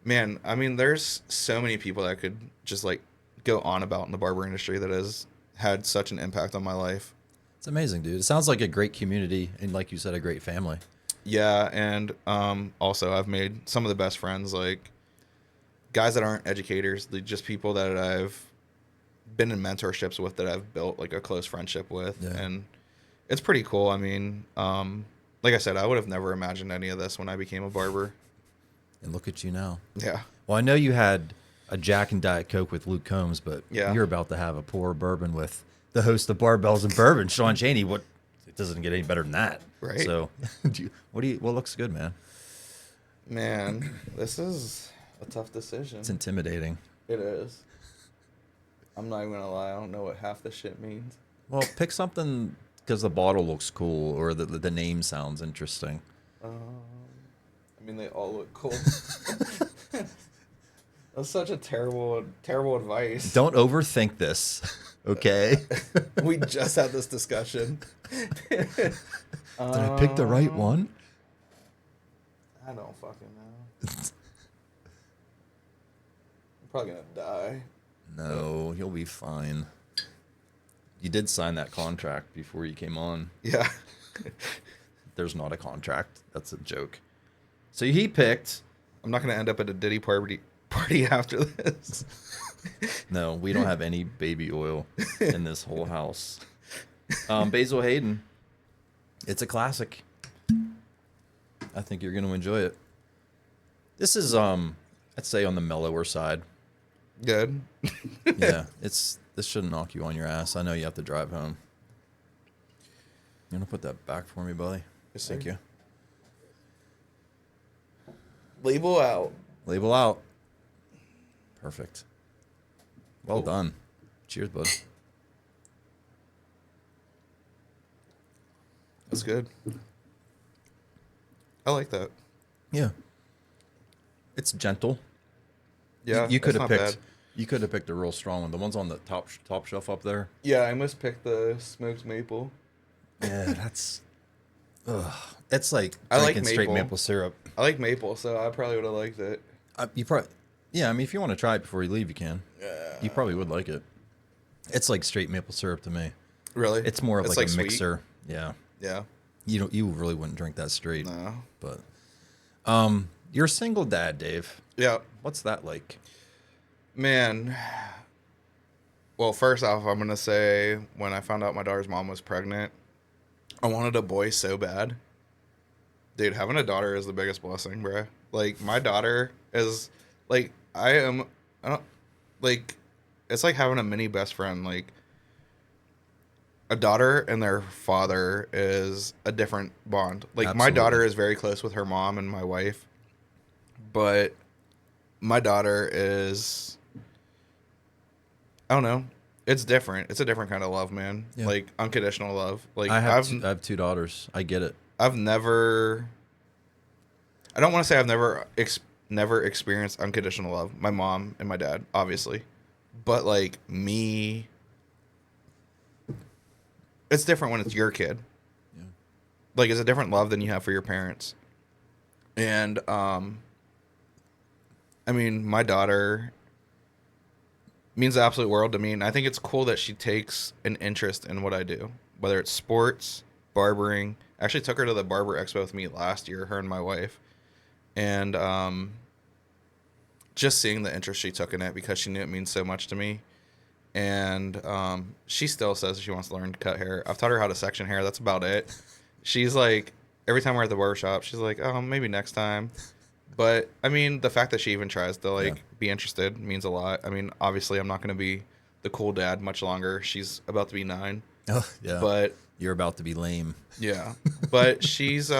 Man, I mean, there's so many people that could just like go on about in the barber industry that has had such an impact on my life. It's amazing, dude. It sounds like a great community, and like you said, a great family. Yeah, and also I've made some of the best friends, like guys that aren't educators, just people that I've been in mentorships with, that I've built like a close friendship with, and it's pretty cool. I mean, like I said, I would have never imagined any of this when I became a barber. And look at you now. Yeah. Well, I know you had a Jack and Diet Coke with Luke Combs, but yeah, you're about to have a pour bourbon with the host of Barbells and Bourbon, Sean Chaney. What? It doesn't get any better than that, right? So, what looks good, man? Man, this is a tough decision. It's intimidating. It is. I'm not even gonna lie. I don't know what half the shit means. Well, pick something because the bottle looks cool or the name sounds interesting. I mean, they all look cool. That's such a terrible advice. Don't overthink this, okay? We just had this discussion. Did I pick the right one? I don't fucking know. I'm probably gonna die. No, you'll be fine. You did sign that contract before you came on. Yeah. There's not a contract. That's a joke. So he picked. I'm not going to end up at a Diddy party after this. No, we don't have any baby oil in this whole house. Basil Hayden. It's a classic. I think you're going to enjoy it. This is, I'd say, on the mellower side. Good. Yeah, this shouldn't knock you on your ass. I know you have to drive home. You want to put that back for me, buddy? Yes, Thank you. Label out. Label out. Perfect. Well done. Cheers, bud. That's good. I like that. Yeah. It's gentle. Yeah, you could have picked. Bad. You could have picked a real strong one. The ones on the top shelf up there. Yeah, I must pick the smoked maple. Yeah, that's. Ugh. It's like I like drinking straight maple syrup. I like maple, so I probably would have liked it. You probably. Yeah, I mean, if you want to try it before you leave, you can. Yeah. You probably would like it. It's like straight maple syrup to me. Really? It's more of like a sweet. mixer. Yeah. Yeah. You really wouldn't drink that straight. No. But you're a single dad, Dave. Yeah. What's that like? Man. Well, first off, I'm going to say when I found out my daughter's mom was pregnant, I wanted a boy so bad. Dude, having a daughter is the biggest blessing, bro. Like, my daughter is, like, it's like having a mini best friend. Like, a daughter and their father is a different bond. Like, Absolutely. My daughter is very close with her mom and my wife, but my daughter is, I don't know. It's different. It's a different kind of love, man. Yeah. Like, unconditional love. Like, I have 2 daughters. I get it. I don't want to say I've never experienced unconditional love. My mom and my dad, obviously. But, like, me, it's different when it's your kid. Yeah. Like, it's a different love than you have for your parents. And, I mean, my daughter means the absolute world to me. And I think it's cool that she takes an interest in what I do, whether it's sports, barbering. I actually took her to the Barber Expo with me last year, her and my wife. And just seeing the interest she took in it because she knew it means so much to me. And she still says she wants to learn to cut hair. I've taught her how to section hair. That's about it. She's like, every time we're at the barbershop, she's like, oh, maybe next time. But, I mean, the fact that she even tries to, like, be interested means a lot. I mean, obviously, I'm not going to be the cool dad much longer. She's about to be 9. Oh, yeah. But you're about to be lame. Yeah. But she's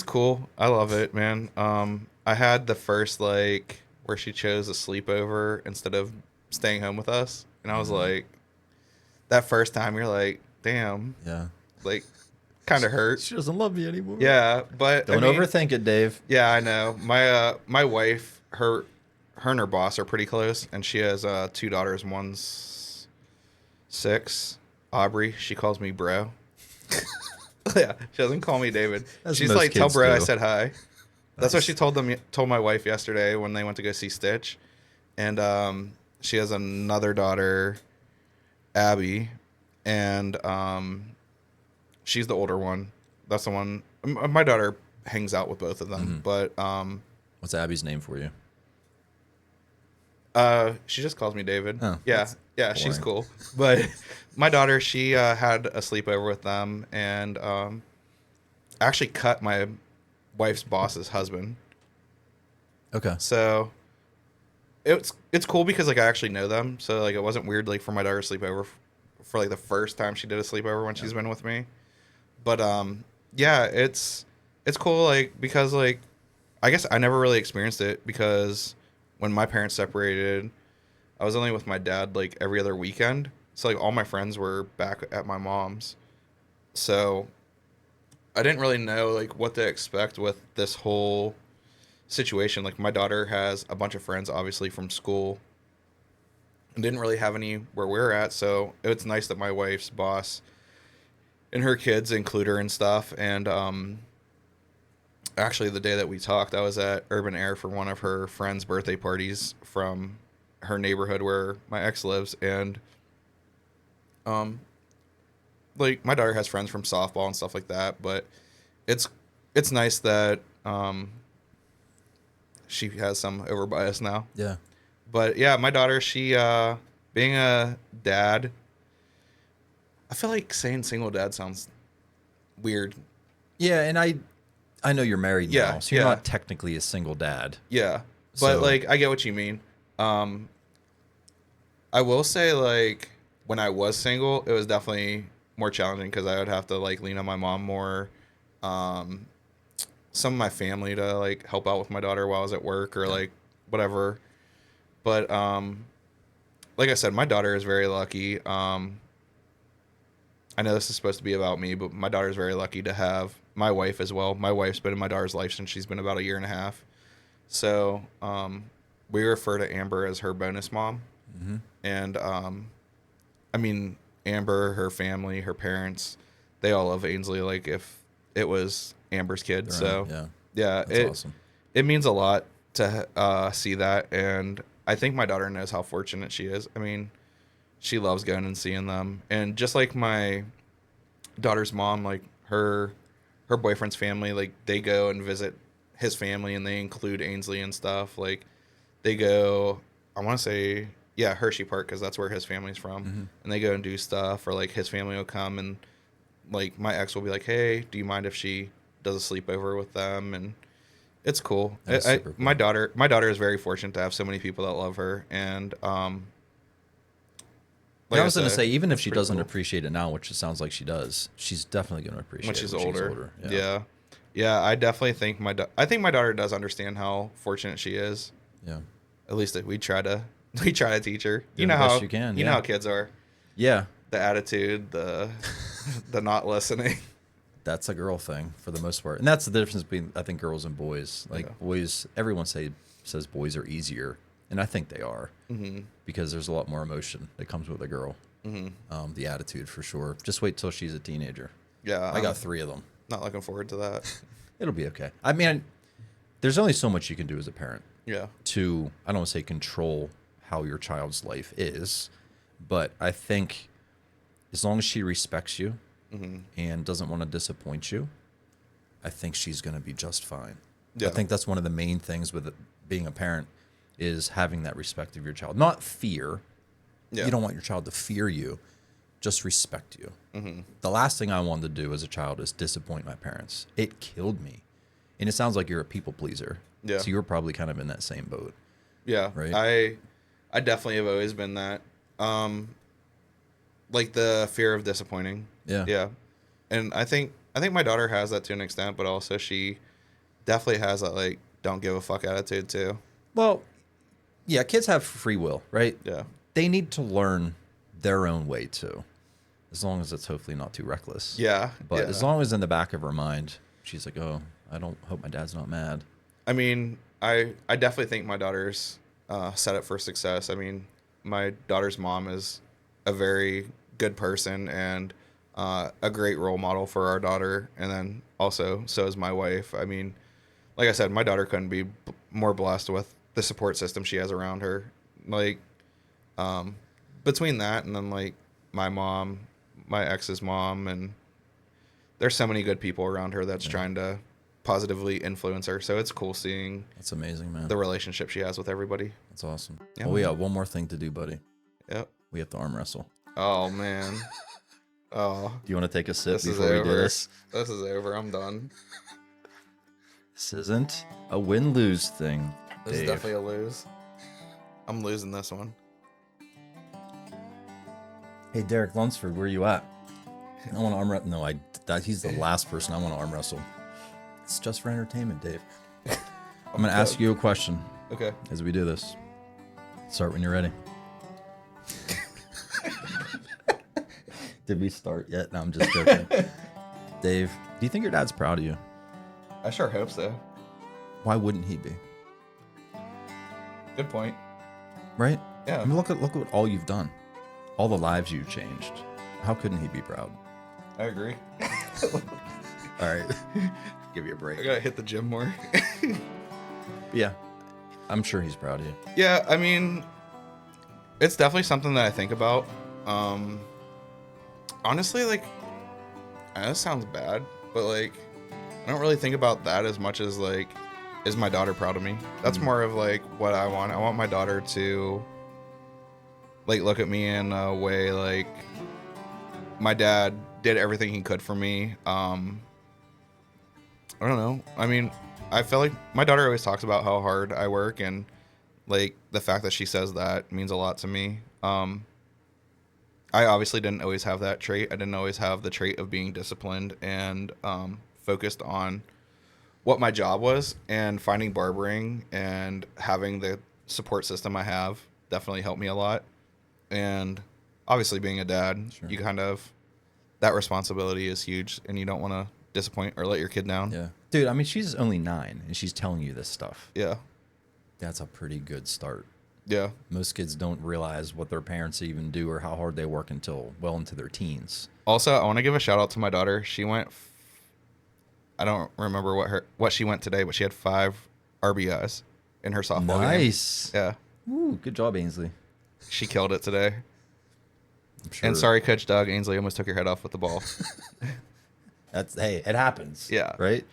cool. I love it, man. I had the first, like, where she chose a sleepover instead of staying home with us. And I was like, that first time, you're like, damn. Yeah. Like, kind of hurt. She doesn't love me anymore. Yeah, but don't overthink it, Dave. Yeah, I know. My wife, her and her boss are pretty close, and she has 2 daughters. One's 6. Aubrey, she calls me bro. Yeah, she doesn't call me David. She's like, tell bro I said hi. That's what she told my wife yesterday when they went to go see Stitch. And she has another daughter, Abby, and she's the older one. That's the one. My daughter hangs out with both of them. But what's Abby's name for you? She just calls me David. Oh, yeah, she's cool. But my daughter, she had a sleepover with them, and actually cut my wife's boss's husband. Okay. So it's cool because like I actually know them, so like it wasn't weird like for my daughter to sleepover for like the first time she did a sleepover when she's been with me. But yeah, it's cool like because like I guess I never really experienced it because when my parents separated, I was only with my dad like every other weekend. So like all my friends were back at my mom's. So I didn't really know like what to expect with this whole situation. Like my daughter has a bunch of friends obviously from school and didn't really have any where we're at. So it's nice that my wife's boss and her kids include her and stuff. And actually the day that we talked, I was at Urban Air for one of her friends' birthday parties from her neighborhood where my ex lives. And like my daughter has friends from softball and stuff like that, but it's nice that she has some over bias now. Yeah. But yeah, my daughter, she being a dad, I feel like saying single dad sounds weird. Yeah, and I know you're married now, so you're yeah. not technically a single dad. Yeah. But So- like I get what you mean. I will say like when I was single, it was definitely more challenging because I would have to like lean on my mom more. Some of my family to like help out with my daughter while I was at work or like whatever. But like I said, my daughter is very lucky. I know this is supposed to be about me, but my daughter is very lucky to have my wife as well. My wife's been in my daughter's life since she's been about 1.5 years. So we refer to Amber as her bonus mom. Mm-hmm. And I mean, Amber, her family, her parents, they all love Ainsley like if it was Amber's kid. So yeah, That's awesome. It means a lot to see that. And I think my daughter knows how fortunate she is. I mean, she loves going and seeing them. And just like my daughter's mom, like her boyfriend's family, like they go and visit his family and they include Ainsley and stuff. Like they go, I want to say, yeah, Hershey Park, because that's where his family's from. Mm-hmm. And they go and do stuff, or like his family will come and like my ex will be like, hey, do you mind if she does a sleepover with them? And it's cool. Super cool. My daughter is very fortunate to have so many people that love her. And like I was going to said, say, even if it's she pretty doesn't cool. appreciate it now, which it sounds like she does, she's definitely going to appreciate when it she's older. Yeah. Yeah, I definitely think I think my daughter does understand how fortunate she is. Yeah. At least we try to teach her. Do You the know best how you can, you know yeah. how kids are. Yeah. The attitude, the not listening. That's a girl thing for the most part. And that's the difference between, I think, girls and boys. Like, boys, everyone says boys are easier. And I think they are. Mm-hmm. Because there's a lot more emotion that comes with a girl. Mm-hmm. The attitude, for sure. Just wait till she's a teenager. Yeah, I got 3 of them. Not looking forward to that. It'll be okay. I mean, there's only so much you can do as a parent Yeah. to, I don't want to say control how your child's life is, but I think as long as she respects you Mm-hmm. and doesn't want to disappoint you, I think she's going to be just fine. Yeah. I think that's one of the main things with being a parent is having that respect of your child. Not fear. Yeah. You don't want your child to fear you, just respect you. Mm-hmm. The last thing I wanted to do as a child is disappoint my parents. It killed me. And it sounds like you're a people pleaser. Yeah. So you were probably kind of in that same boat. Yeah. Right? I definitely have always been that. Like the fear of disappointing. Yeah. Yeah. And I think my daughter has that to an extent, but also she definitely has that like don't give a fuck attitude too. Well, yeah, kids have free will, right? Yeah. They need to learn their own way too. As long as it's hopefully not too reckless. Yeah. But yeah. as long as in the back of her mind, she's like, oh, I don't hope my dad's not mad. I mean, I definitely think my daughter's set up for success. I mean, my daughter's mom is a very good person and a great role model for our daughter. And then also, so is my wife. I mean, like I said, my daughter couldn't be more blessed with the support system she has around her. Like, between that and then like my mom, my ex's mom, and there's so many good people around her that's trying to positively influence her. So it's cool seeing That's amazing, man. the relationship she has with everybody. That's awesome. Yeah, Well, we got one more thing to do, buddy. Yep. We have to arm wrestle. Oh man. Oh. Do you want to take a sip This is before we do over. this? This is over. I'm done. This isn't a win-lose thing, This is Dave. definitely a lose. I'm losing this one. Hey, Derek Lunsford, where you at? I want to arm wrestle. No, he's the last person I want to arm wrestle. It's just for entertainment, Dave. I'm going to ask you a question Okay. as we do this. Start when you're ready. Did we start yet? No, I'm just joking. Dave, do you think your dad's proud of you? I sure hope so. Why wouldn't he be? Good point. Right? Yeah. I mean, look at what all you've done. All the lives you've changed. How couldn't he be proud? I agree. All right. Give you a break. I gotta hit the gym more. Yeah. I'm sure he's proud of you. Yeah, I mean, it's definitely something that I think about. Honestly, like, I know this sounds bad, but like, I don't really think about that as much as like, is my daughter proud of me? That's more of like what I want. I want my daughter to like look at me in a way like my dad did everything he could for me. I don't know. I mean, I feel like my daughter always talks about how hard I work, and like the fact that she says that means a lot to me. I obviously didn't always have that trait. I didn't always have the trait of being disciplined and focused on what my job was, and finding barbering and having the support system I have definitely helped me a lot. And obviously being a dad, Sure. you kind of, that responsibility is huge, and you don't want to disappoint or let your kid down. Yeah. Dude, I mean, she's only 9 and she's telling you this stuff. Yeah. That's a pretty good start. Yeah. Most kids don't realize what their parents even do or how hard they work until well into their teens. Also, I want to give a shout out to my daughter. She went, I don't remember what she went today, but she had 5 RBIs in her softball game. Nice. Yeah. Ooh, good job, Ainsley. She killed it today. I'm sure. And sorry, Coach Doug, Ainsley almost took your head off with the ball. Hey, it happens. Yeah. Right?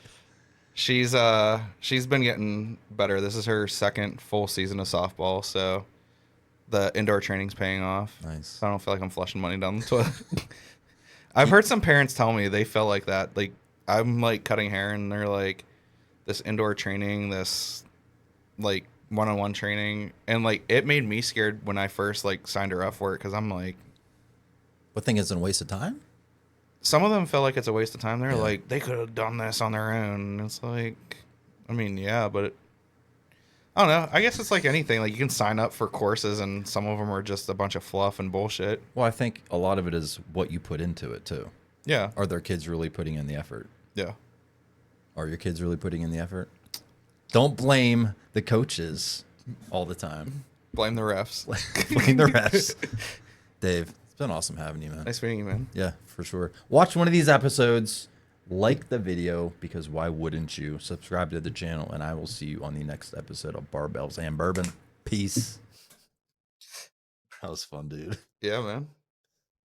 She's been getting better. This is her second full season of softball, so the indoor training's paying off. Nice. So I don't feel like I'm flushing money down the toilet. I've heard some parents tell me they felt like that. Like, I'm like cutting hair and they're like, this indoor training, this like one-on-one training, and like it made me scared when I first like signed her up for it, because I'm like, What thing is a waste of time? some of them felt like it's a waste of time. They're Yeah. like, they could have done this on their own. And it's like, I mean, yeah, but I don't know. I guess it's like anything. Like, you can sign up for courses, and some of them are just a bunch of fluff and bullshit. Well, I think a lot of it is what you put into it too. Yeah. Are their kids really putting in the effort? Yeah. Are your kids really putting in the effort? Don't blame the coaches all the time. Blame the refs. Blame the refs. Dave, it's been awesome having you, man. Nice meeting you, man. Yeah, for sure. Watch one of these episodes. Like the video, because why wouldn't you? Subscribe to the channel, and I will see you on the next episode of Barbells and Bourbon. Peace. That was fun, dude. Yeah, man.